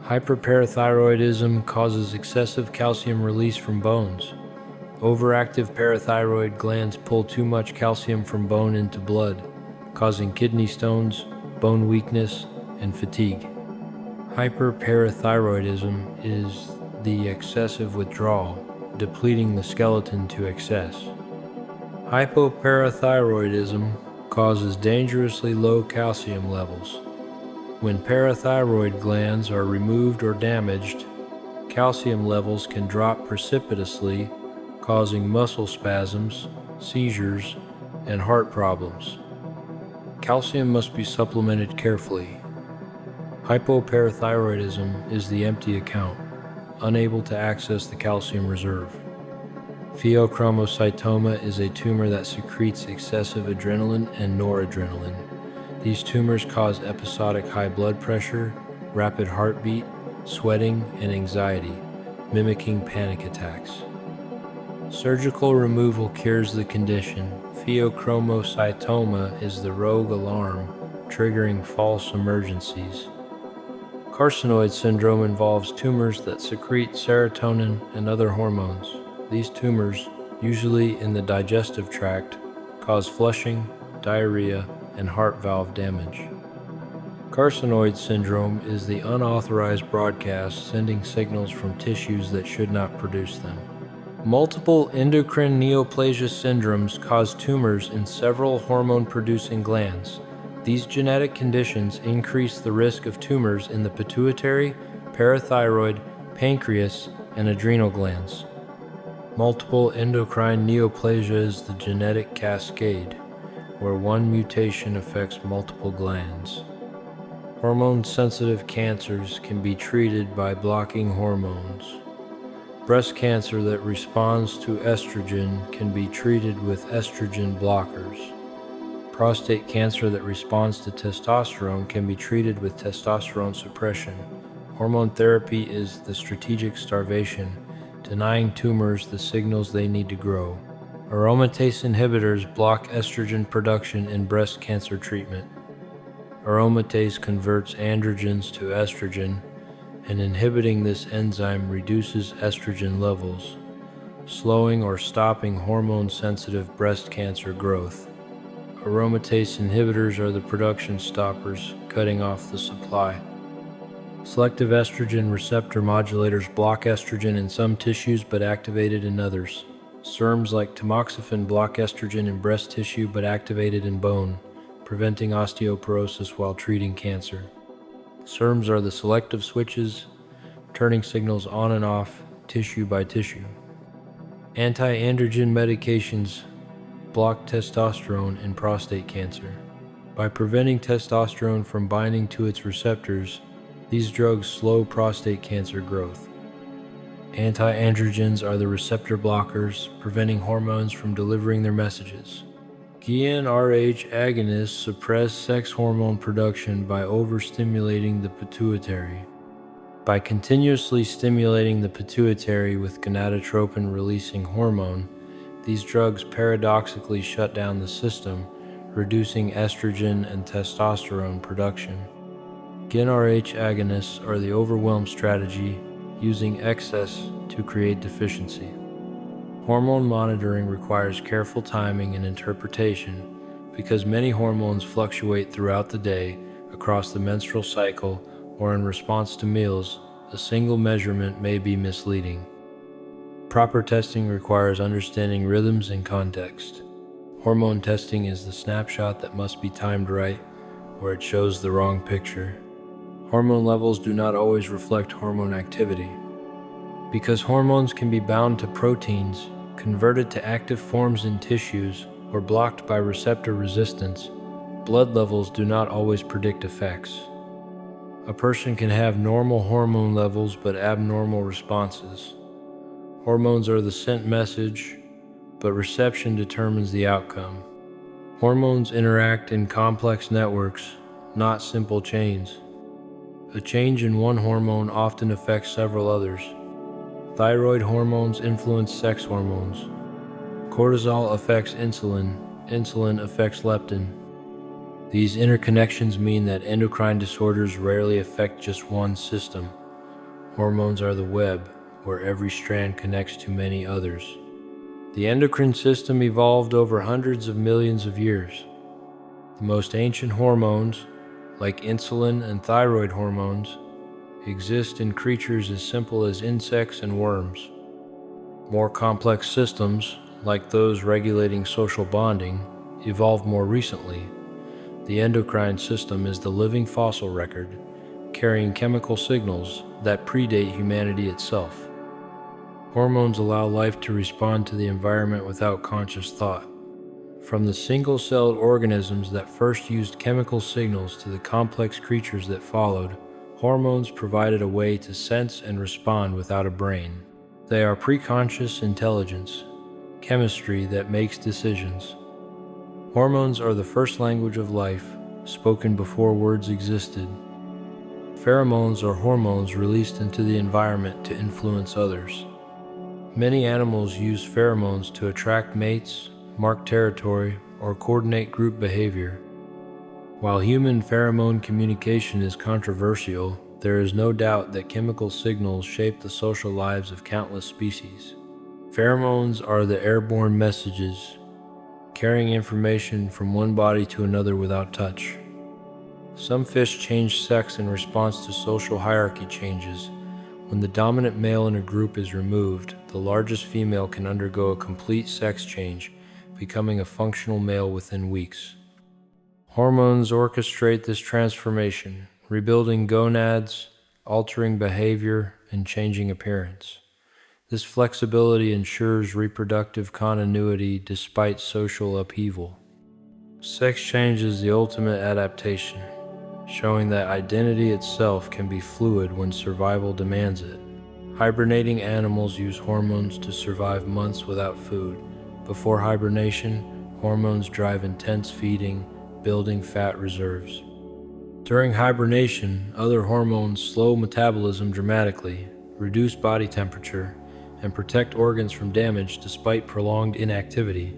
Hyperparathyroidism causes excessive calcium release from bones. Overactive parathyroid glands pull too much calcium from bone into blood, causing kidney stones, bone weakness, and fatigue. Hyperparathyroidism is the excessive withdrawal, depleting the skeleton to excess. Hypoparathyroidism causes dangerously low calcium levels. When parathyroid glands are removed or damaged, calcium levels can drop precipitously, causing muscle spasms, seizures, and heart problems. Calcium must be supplemented carefully. Hypoparathyroidism is the empty account, unable to access the calcium reserve. Pheochromocytoma is a tumor that secretes excessive adrenaline and noradrenaline. These tumors cause episodic high blood pressure, rapid heartbeat, sweating, and anxiety, mimicking panic attacks. Surgical removal cures the condition. Pheochromocytoma is the rogue alarm, triggering false emergencies. Carcinoid syndrome involves tumors that secrete serotonin and other hormones. These tumors, usually in the digestive tract, cause flushing, diarrhea, and heart valve damage. Carcinoid syndrome is the unauthorized broadcast sending signals from tissues that should not produce them. Multiple endocrine neoplasia syndromes cause tumors in several hormone-producing glands. These genetic conditions increase the risk of tumors in the pituitary, parathyroid, pancreas, and adrenal glands. Multiple endocrine neoplasia is the genetic cascade, where one mutation affects multiple glands. Hormone-sensitive cancers can be treated by blocking hormones. Breast cancer that responds to estrogen can be treated with estrogen blockers. Prostate cancer that responds to testosterone can be treated with testosterone suppression. Hormone therapy is the strategic starvation, denying tumors the signals they need to grow. Aromatase inhibitors block estrogen production in breast cancer treatment. Aromatase converts androgens to estrogen, and inhibiting this enzyme reduces estrogen levels, slowing or stopping hormone-sensitive breast cancer growth. Aromatase inhibitors are the production stoppers, cutting off the supply. Selective estrogen receptor modulators block estrogen in some tissues but activate it in others. SERMs like tamoxifen block estrogen in breast tissue but activate it in bone, preventing osteoporosis while treating cancer. SERMs are the selective switches, turning signals on and off, tissue by tissue. Anti-androgen medications block testosterone in prostate cancer. By preventing testosterone from binding to its receptors, these drugs slow prostate cancer growth. Anti-androgens are the receptor blockers, preventing hormones from delivering their messages. GnRH agonists suppress sex hormone production by overstimulating the pituitary. By continuously stimulating the pituitary with gonadotropin-releasing hormone, these drugs paradoxically shut down the system, reducing estrogen and testosterone production. GnRH agonists are the overwhelm strategy, using excess to create deficiency. Hormone monitoring requires careful timing and interpretation because many hormones fluctuate throughout the day, across the menstrual cycle, or in response to meals. A single measurement may be misleading. Proper testing requires understanding rhythms and context. Hormone testing is the snapshot that must be timed right, or it shows the wrong picture. Hormone levels do not always reflect hormone activity. Because hormones can be bound to proteins, converted to active forms in tissues, or blocked by receptor resistance, blood levels do not always predict effects. A person can have normal hormone levels but abnormal responses. Hormones are the sent message, but reception determines the outcome. Hormones interact in complex networks, not simple chains. A change in one hormone often affects several others. Thyroid hormones influence sex hormones. Cortisol affects insulin. Insulin affects leptin. These interconnections mean that endocrine disorders rarely affect just one system. Hormones are the web, where every strand connects to many others. The endocrine system evolved over hundreds of millions of years. The most ancient hormones, like insulin and thyroid hormones, exist in creatures as simple as insects and worms. More complex systems, like those regulating social bonding, evolved more recently. The endocrine system is the living fossil record, carrying chemical signals that predate humanity itself. Hormones allow life to respond to the environment without conscious thought. From the single-celled organisms that first used chemical signals to the complex creatures that followed, hormones provided a way to sense and respond without a brain. They are preconscious intelligence, chemistry that makes decisions. Hormones are the first language of life, spoken before words existed. Pheromones are hormones released into the environment to influence others. Many animals use pheromones to attract mates, mark territory, or coordinate group behavior. While human pheromone communication is controversial, there is no doubt that chemical signals shape the social lives of countless species. Pheromones are the airborne messages, carrying information from one body to another without touch. Some fish change sex in response to social hierarchy changes. When the dominant male in a group is removed, the largest female can undergo a complete sex change, becoming a functional male within weeks. Hormones orchestrate this transformation, rebuilding gonads, altering behavior, and changing appearance. This flexibility ensures reproductive continuity despite social upheaval. Sex change is the ultimate adaptation, showing that identity itself can be fluid when survival demands it. Hibernating animals use hormones to survive months without food. Before hibernation, hormones drive intense feeding, building fat reserves. During hibernation, other hormones slow metabolism dramatically, reduce body temperature, and protect organs from damage despite prolonged inactivity.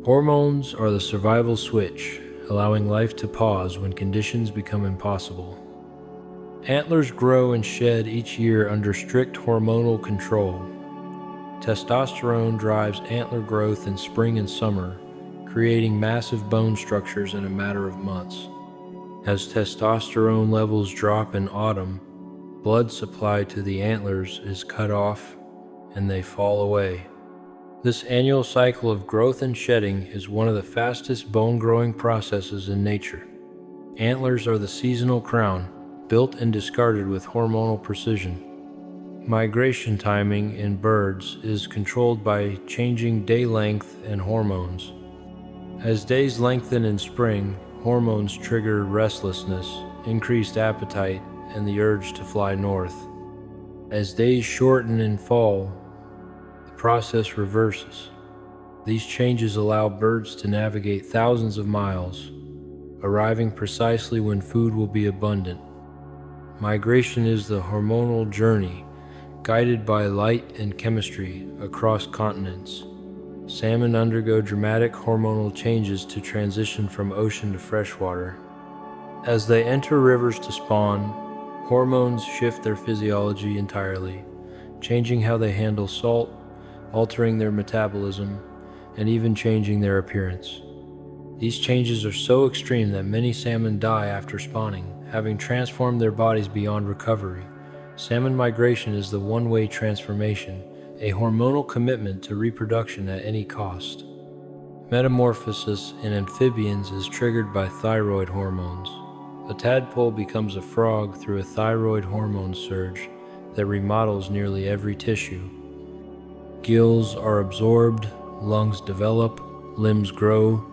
Hormones are the survival switch, allowing life to pause when conditions become impossible. Antlers grow and shed each year under strict hormonal control. Testosterone drives antler growth in spring and summer, creating massive bone structures in a matter of months. As testosterone levels drop in autumn, blood supply to the antlers is cut off and they fall away. This annual cycle of growth and shedding is one of the fastest bone-growing processes in nature. Antlers are the seasonal crown, built and discarded with hormonal precision. Migration timing in birds is controlled by changing day length and hormones. As days lengthen in spring, hormones trigger restlessness, increased appetite, and the urge to fly north. As days shorten in fall, process reverses. These changes allow birds to navigate thousands of miles, arriving precisely when food will be abundant. Migration is the hormonal journey, guided by light and chemistry across continents. Salmon undergo dramatic hormonal changes to transition from ocean to freshwater. As they enter rivers to spawn, hormones shift their physiology entirely, changing how they handle salt, altering their metabolism, and even changing their appearance. These changes are so extreme that many salmon die after spawning, having transformed their bodies beyond recovery. Salmon migration is the one-way transformation, a hormonal commitment to reproduction at any cost. Metamorphosis in amphibians is triggered by thyroid hormones. A tadpole becomes a frog through a thyroid hormone surge that remodels nearly every tissue. Gills are absorbed, lungs develop, limbs grow,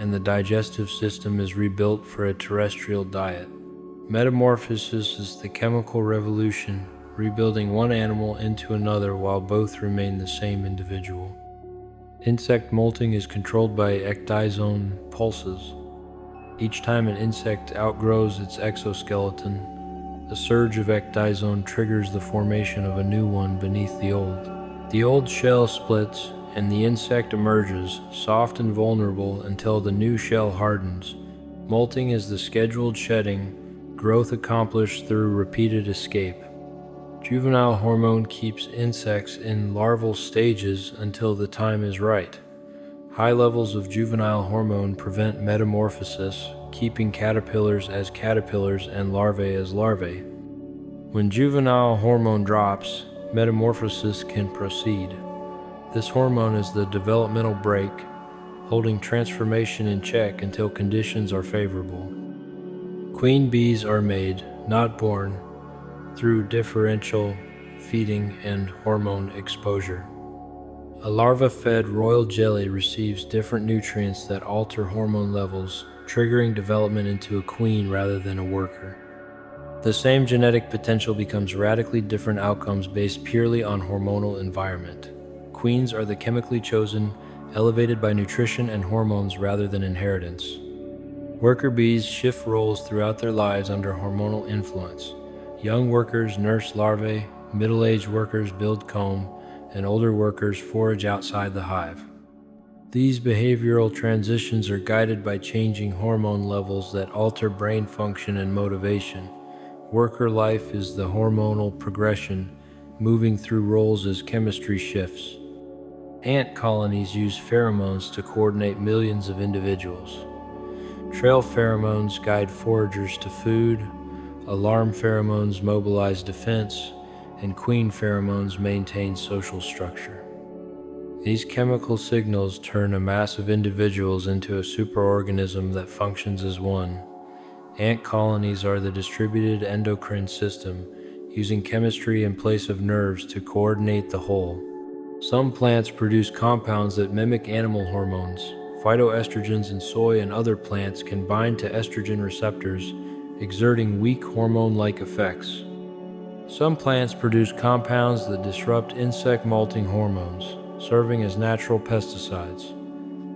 and the digestive system is rebuilt for a terrestrial diet. Metamorphosis is the chemical revolution, rebuilding one animal into another while both remain the same individual. Insect molting is controlled by ecdysone pulses. Each time an insect outgrows its exoskeleton, a surge of ecdysone triggers the formation of a new one beneath the old. The old shell splits, and the insect emerges, soft and vulnerable until the new shell hardens. Molting is the scheduled shedding, growth accomplished through repeated escape. Juvenile hormone keeps insects in larval stages until the time is right. High levels of juvenile hormone prevent metamorphosis, keeping caterpillars as caterpillars and larvae as larvae. When juvenile hormone drops, metamorphosis can proceed. This hormone is the developmental brake, holding transformation in check until conditions are favorable. Queen bees are made, not born, through differential feeding and hormone exposure. A larva-fed royal jelly receives different nutrients that alter hormone levels, triggering development into a queen rather than a worker. The same genetic potential becomes radically different outcomes based purely on hormonal environment. Queens are the chemically chosen, elevated by nutrition and hormones rather than inheritance. Worker bees shift roles throughout their lives under hormonal influence. Young workers nurse larvae, middle-aged workers build comb, and older workers forage outside the hive. These behavioral transitions are guided by changing hormone levels that alter brain function and motivation. Worker life is the hormonal progression, moving through roles as chemistry shifts. Ant colonies use pheromones to coordinate millions of individuals. Trail pheromones guide foragers to food, alarm pheromones mobilize defense, and queen pheromones maintain social structure. These chemical signals turn a mass of individuals into a superorganism that functions as one. Ant colonies are the distributed endocrine system, using chemistry in place of nerves to coordinate the whole. Some plants produce compounds that mimic animal hormones. Phytoestrogens in soy and other plants can bind to estrogen receptors, exerting weak hormone-like effects. Some plants produce compounds that disrupt insect molting hormones, serving as natural pesticides.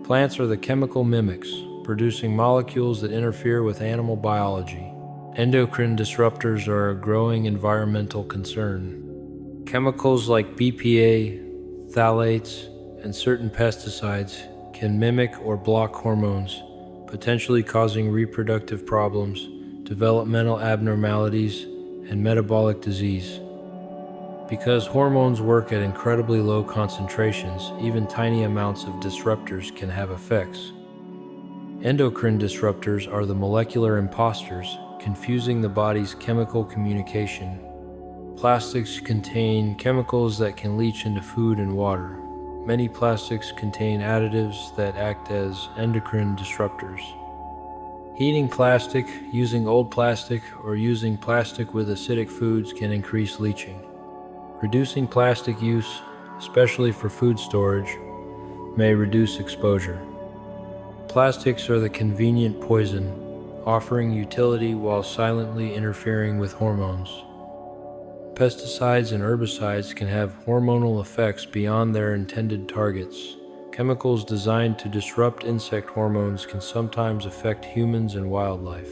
Plants are the chemical mimics, producing molecules that interfere with animal biology. Endocrine disruptors are a growing environmental concern. Chemicals like BPA, phthalates, and certain pesticides can mimic or block hormones, potentially causing reproductive problems, developmental abnormalities, and metabolic disease. Because hormones work at incredibly low concentrations, even tiny amounts of disruptors can have effects. Endocrine disruptors are the molecular imposters, confusing the body's chemical communication. Plastics contain chemicals that can leach into food and water. Many plastics contain additives that act as endocrine disruptors. Heating plastic, using old plastic, or using plastic with acidic foods can increase leaching. Reducing plastic use, especially for food storage, may reduce exposure. Plastics are the convenient poison, offering utility while silently interfering with hormones. Pesticides and herbicides can have hormonal effects beyond their intended targets. Chemicals designed to disrupt insect hormones can sometimes affect humans and wildlife.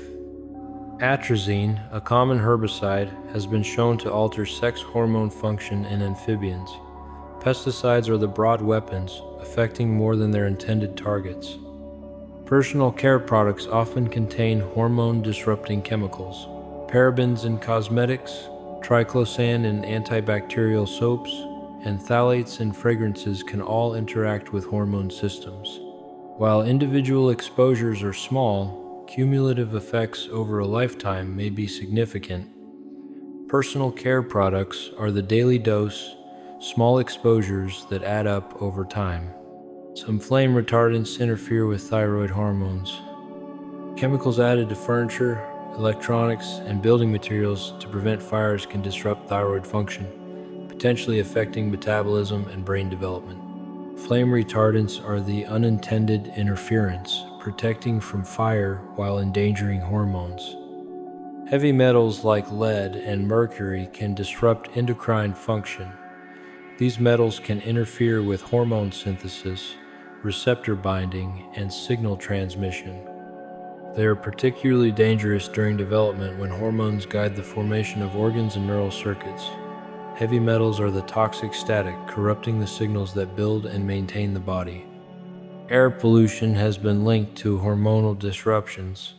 Atrazine, a common herbicide, has been shown to alter sex hormone function in amphibians. Pesticides are the broad weapons, affecting more than their intended targets. Personal care products often contain hormone-disrupting chemicals. Parabens in cosmetics, triclosan in antibacterial soaps, and phthalates in fragrances can all interact with hormone systems. While individual exposures are small, cumulative effects over a lifetime may be significant. Personal care products are the daily dose, small exposures that add up over time. Some flame retardants interfere with thyroid hormones. Chemicals added to furniture, electronics, and building materials to prevent fires can disrupt thyroid function, potentially affecting metabolism and brain development. Flame retardants are the unintended interference, protecting from fire while endangering hormones. Heavy metals like lead and mercury can disrupt endocrine function. These metals can interfere with hormone synthesis, receptor binding, and signal transmission. They are particularly dangerous during development when hormones guide the formation of organs and neural circuits. Heavy metals are the toxic static, corrupting the signals that build and maintain the body. Air pollution has been linked to hormonal disruptions.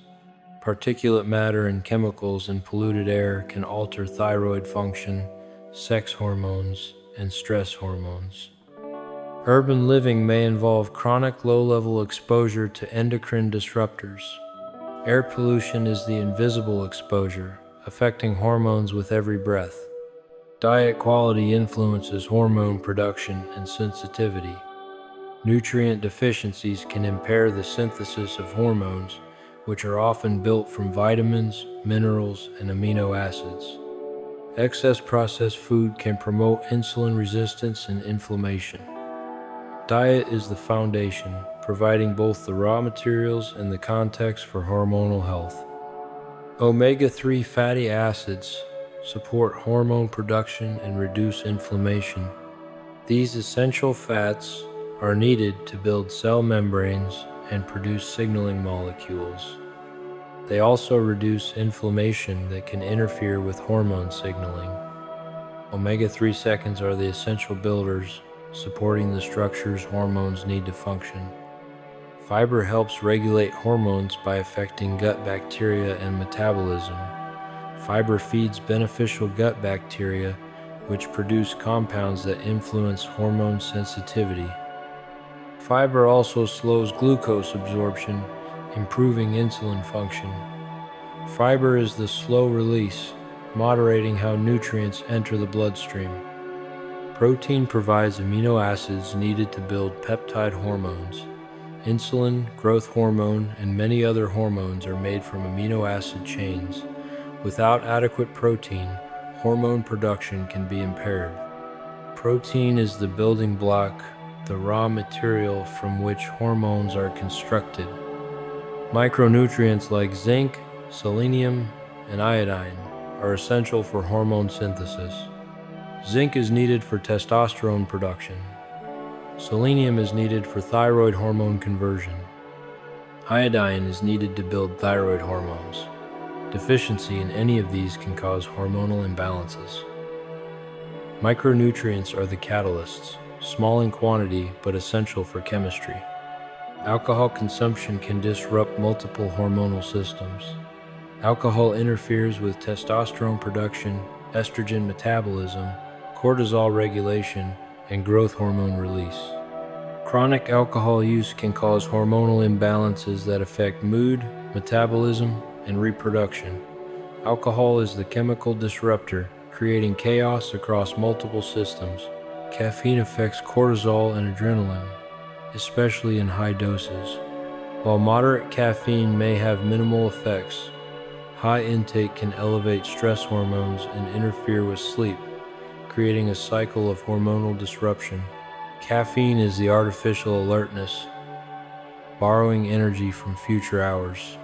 Particulate matter and chemicals in polluted air can alter thyroid function, sex hormones, and stress hormones. Urban living may involve chronic low-level exposure to endocrine disruptors. Air pollution is the invisible exposure, affecting hormones with every breath. Diet quality influences hormone production and sensitivity. Nutrient deficiencies can impair the synthesis of hormones, which are often built from vitamins, minerals, and amino acids. Excess processed food can promote insulin resistance and inflammation. Diet is the foundation, providing both the raw materials and the context for hormonal health. Omega-3 fatty acids support hormone production and reduce inflammation. These essential fats are needed to build cell membranes and produce signaling molecules. They also reduce inflammation that can interfere with hormone signaling. Omega-3 seconds are the essential builders, supporting the structures hormones need to function. Fiber helps regulate hormones by affecting gut bacteria and metabolism. Fiber feeds beneficial gut bacteria, which produce compounds that influence hormone sensitivity. Fiber also slows glucose absorption, improving insulin function. Fiber is the slow release, moderating how nutrients enter the bloodstream. Protein provides amino acids needed to build peptide hormones. Insulin, growth hormone, and many other hormones are made from amino acid chains. Without adequate protein, hormone production can be impaired. Protein is the building block, the raw material from which hormones are constructed. Micronutrients like zinc, selenium, and iodine are essential for hormone synthesis. Zinc is needed for testosterone production. Selenium is needed for thyroid hormone conversion. Iodine is needed to build thyroid hormones. Deficiency in any of these can cause hormonal imbalances. Micronutrients are the catalysts, small in quantity but essential for chemistry. Alcohol consumption can disrupt multiple hormonal systems. Alcohol interferes with testosterone production, estrogen metabolism, cortisol regulation, and growth hormone release. Chronic alcohol use can cause hormonal imbalances that affect mood, metabolism, and reproduction. Alcohol is the chemical disruptor, creating chaos across multiple systems. Caffeine affects cortisol and adrenaline, especially in high doses. While moderate caffeine may have minimal effects, high intake can elevate stress hormones and interfere with sleep, creating a cycle of hormonal disruption. Caffeine is the artificial alertness, borrowing energy from future hours.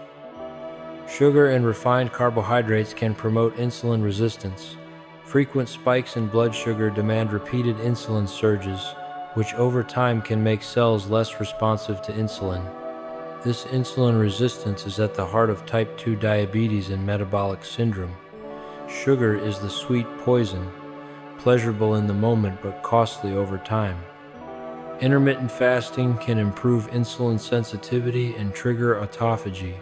Sugar and refined carbohydrates can promote insulin resistance. Frequent spikes in blood sugar demand repeated insulin surges, which over time can make cells less responsive to insulin. This insulin resistance is at the heart of type 2 diabetes and metabolic syndrome. Sugar is the sweet poison, pleasurable in the moment but costly over time. Intermittent fasting can improve insulin sensitivity and trigger autophagy.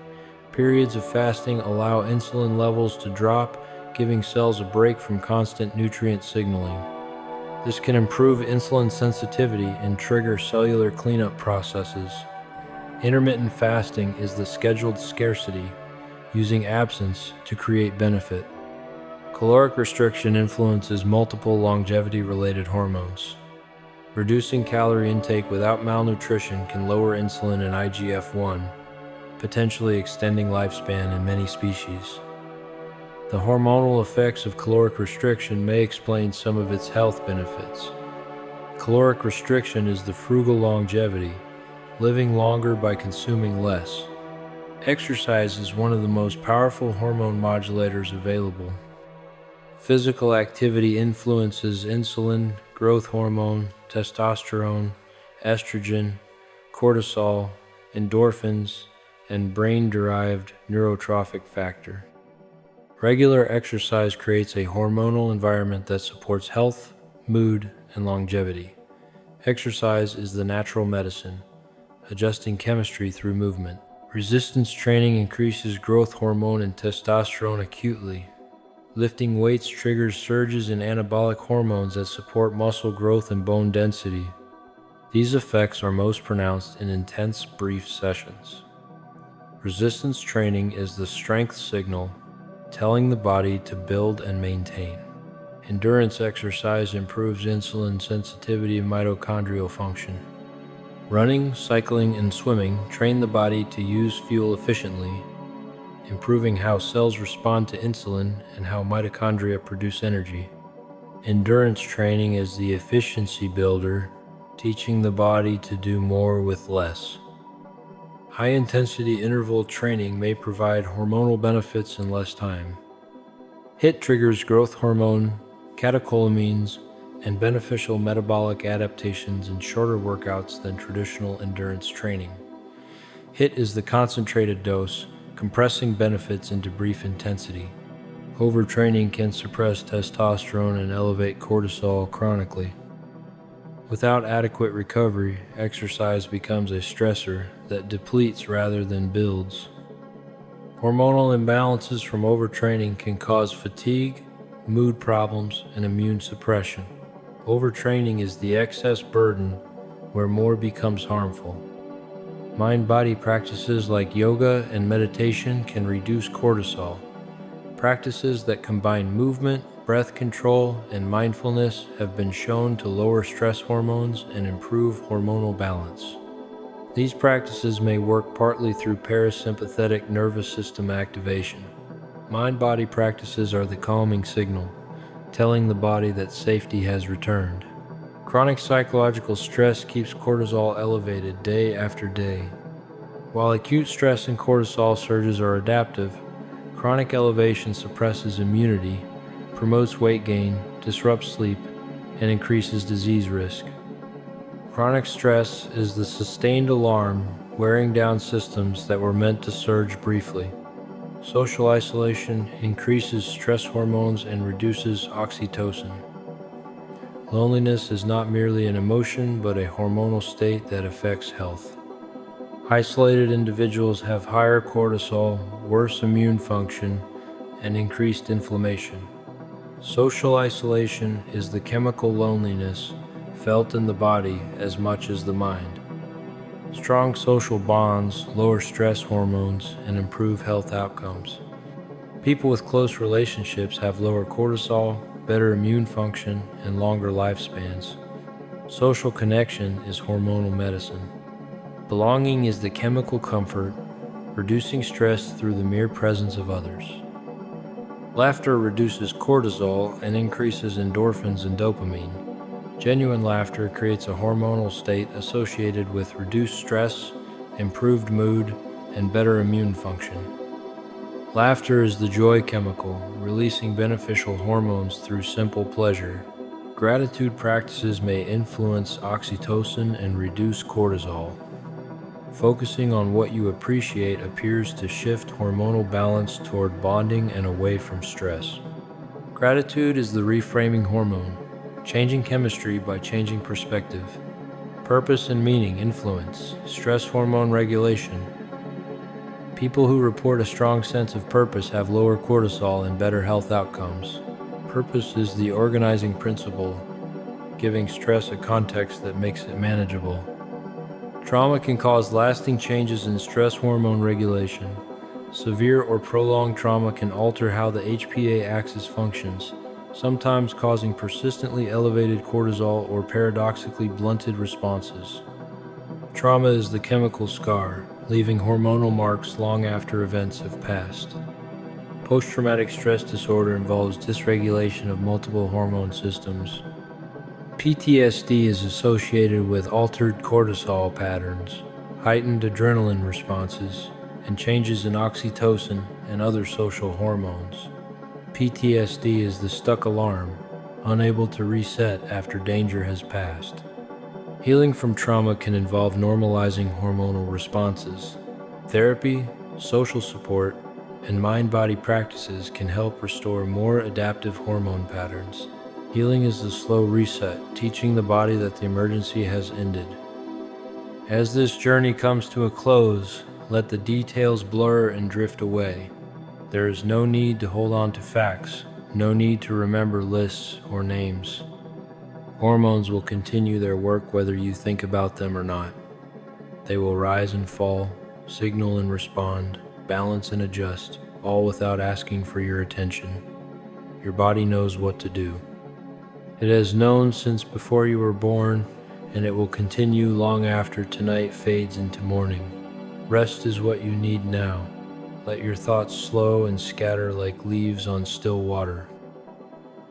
Periods of fasting allow insulin levels to drop, giving cells a break from constant nutrient signaling. This can improve insulin sensitivity and trigger cellular cleanup processes. Intermittent fasting is the scheduled scarcity, using absence to create benefit. Caloric restriction influences multiple longevity-related hormones. Reducing calorie intake without malnutrition can lower insulin and IGF-1, potentially extending lifespan in many species. The hormonal effects of caloric restriction may explain some of its health benefits. Caloric restriction is the frugal longevity, living longer by consuming less. Exercise is one of the most powerful hormone modulators available. Physical activity influences insulin, growth hormone, testosterone, estrogen, cortisol, endorphins, and brain-derived neurotrophic factor. Regular exercise creates a hormonal environment that supports health, mood, and longevity. Exercise is the natural medicine, adjusting chemistry through movement. Resistance training increases growth hormone and testosterone acutely. Lifting weights triggers surges in anabolic hormones that support muscle growth and bone density. These effects are most pronounced in intense, brief sessions. Resistance training is the strength signal, telling the body to build and maintain. Endurance exercise improves insulin sensitivity and mitochondrial function. Running, cycling, and swimming train the body to use fuel efficiently, improving how cells respond to insulin and how mitochondria produce energy. Endurance training is the efficiency builder, teaching the body to do more with less. High-intensity interval training may provide hormonal benefits in less time. HIIT triggers growth hormone, catecholamines, and beneficial metabolic adaptations in shorter workouts than traditional endurance training. HIIT is the concentrated dose, compressing benefits into brief intensity. Overtraining can suppress testosterone and elevate cortisol chronically. Without adequate recovery, exercise becomes a stressor that depletes rather than builds. Hormonal imbalances from overtraining can cause fatigue, mood problems, and immune suppression. Overtraining is the excess burden where more becomes harmful. Mind-body practices like yoga and meditation can reduce cortisol. Practices that combine movement, breath control, and mindfulness have been shown to lower stress hormones and improve hormonal balance. These practices may work partly through parasympathetic nervous system activation. Mind-body practices are the calming signal, telling the body that safety has returned. Chronic psychological stress keeps cortisol elevated day after day. While acute stress and cortisol surges are adaptive, chronic elevation suppresses immunity, promotes weight gain, disrupts sleep, and increases disease risk. Chronic stress is the sustained alarm wearing down systems that were meant to surge briefly. Social isolation increases stress hormones and reduces oxytocin. Loneliness is not merely an emotion, but a hormonal state that affects health. Isolated individuals have higher cortisol, worse immune function, and increased inflammation. Social isolation is the chemical loneliness felt in the body as much as the mind. Strong social bonds lower stress hormones and improve health outcomes. People with close relationships have lower cortisol, better immune function, and longer lifespans. Social connection is hormonal medicine. Belonging is the chemical comfort, reducing stress through the mere presence of others. Laughter reduces cortisol and increases endorphins and dopamine. Genuine laughter creates a hormonal state associated with reduced stress, improved mood, and better immune function. Laughter is the joy chemical, releasing beneficial hormones through simple pleasure. Gratitude practices may influence oxytocin and reduce cortisol. Focusing on what you appreciate appears to shift hormonal balance toward bonding and away from stress. Gratitude is the reframing hormone, changing chemistry by changing perspective. Purpose and meaning influence stress hormone regulation. People who report a strong sense of purpose have lower cortisol and better health outcomes. Purpose is the organizing principle, giving stress a context that makes it manageable. Trauma can cause lasting changes in stress hormone regulation. Severe or prolonged trauma can alter how the HPA axis functions, sometimes causing persistently elevated cortisol or paradoxically blunted responses. Trauma is the chemical scar, leaving hormonal marks long after events have passed. Post-traumatic stress disorder involves dysregulation of multiple hormone systems. PTSD is associated with altered cortisol patterns, heightened adrenaline responses, and changes in oxytocin and other social hormones. PTSD is the stuck alarm, unable to reset after danger has passed. Healing from trauma can involve normalizing hormonal responses. Therapy, social support, and mind-body practices can help restore more adaptive hormone patterns. Healing is the slow reset, teaching the body that the emergency has ended. As this journey comes to a close, let the details blur and drift away. There is no need to hold on to facts, no need to remember lists or names. Hormones will continue their work whether you think about them or not. They will rise and fall, signal and respond, balance and adjust, all without asking for your attention. Your body knows what to do. It has known since before you were born, and it will continue long after tonight fades into morning. Rest is what you need now. Let your thoughts slow and scatter like leaves on still water.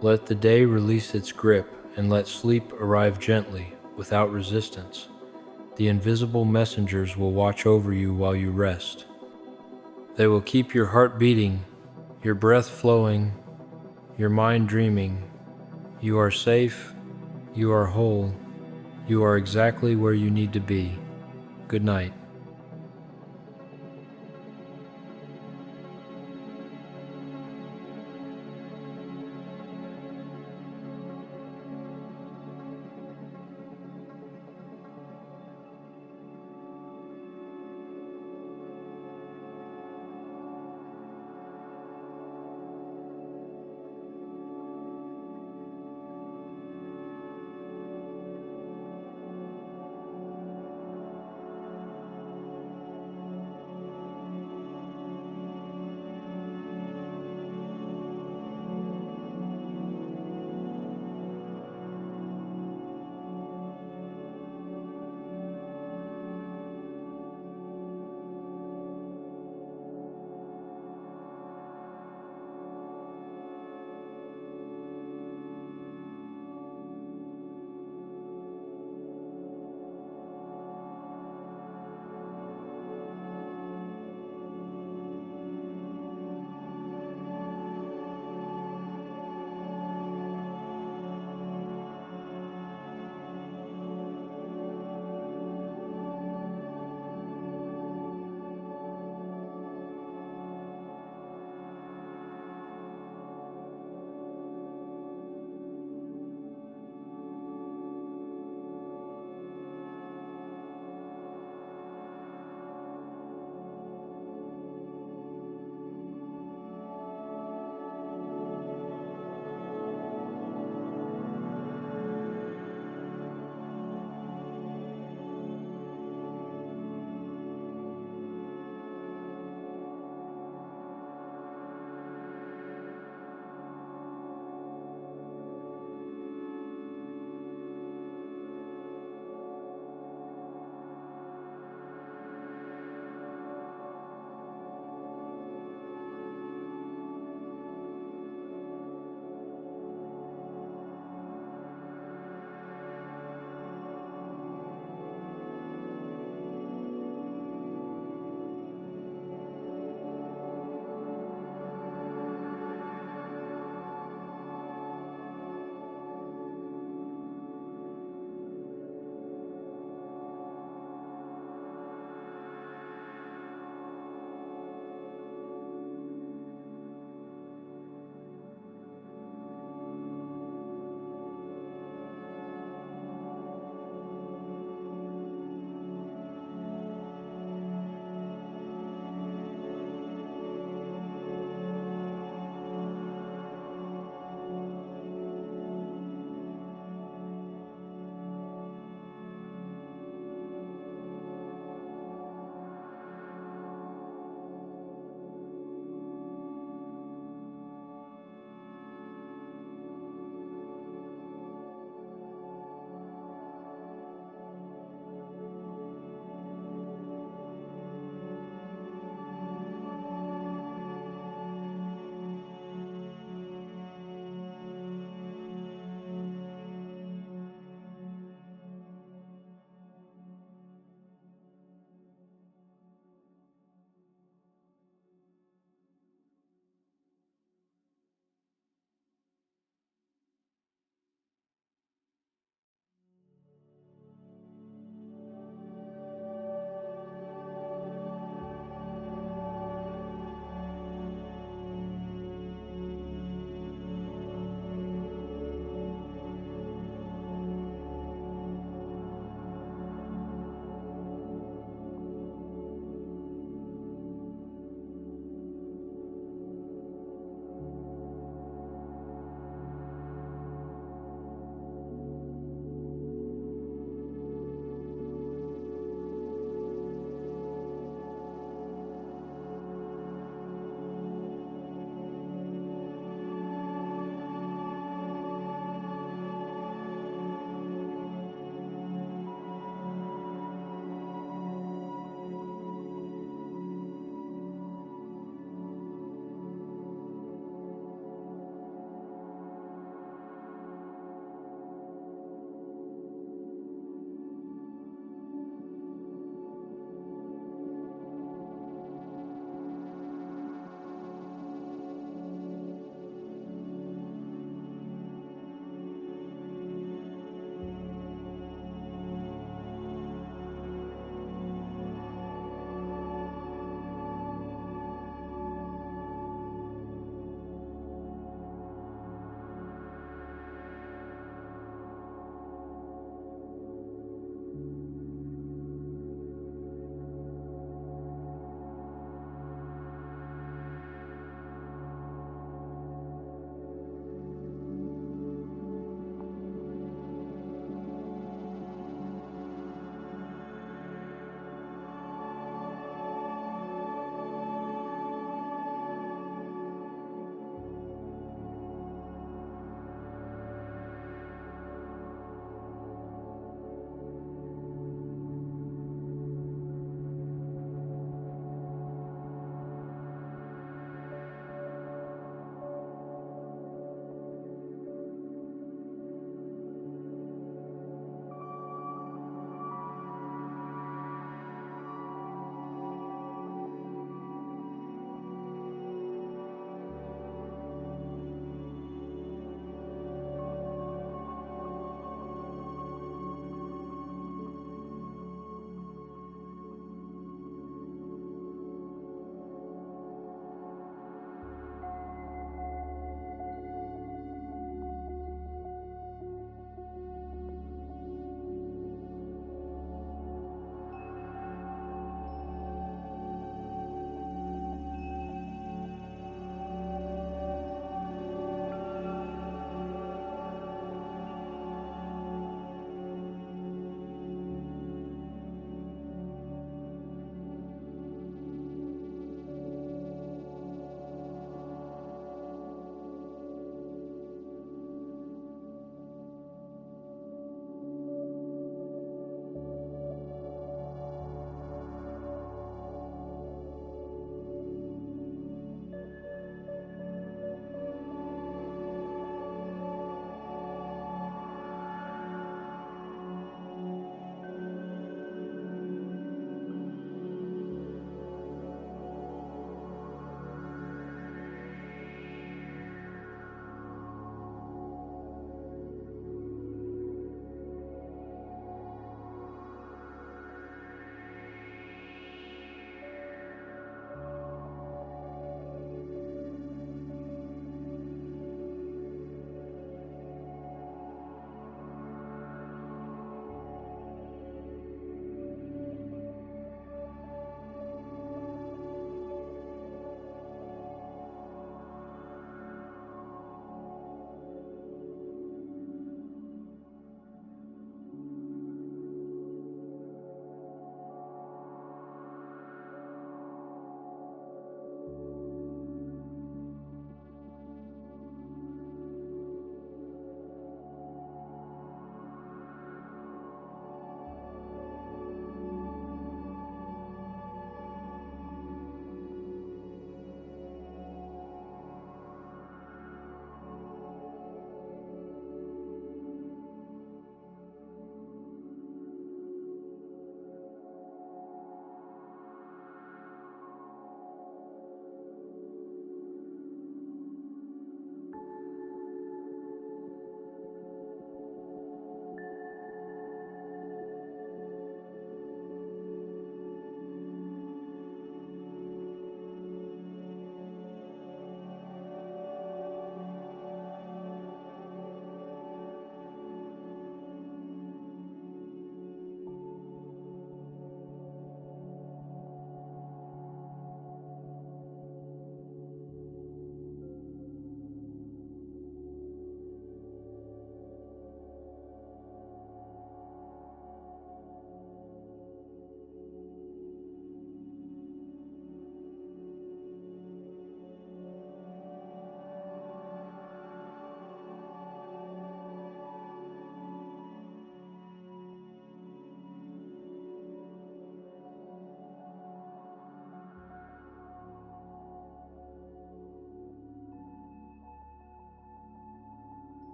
Let the day release its grip, and let sleep arrive gently, without resistance. The invisible messengers will watch over you while you rest. They will keep your heart beating, your breath flowing, your mind dreaming. You are safe, you are whole, you are exactly where you need to be. Good night.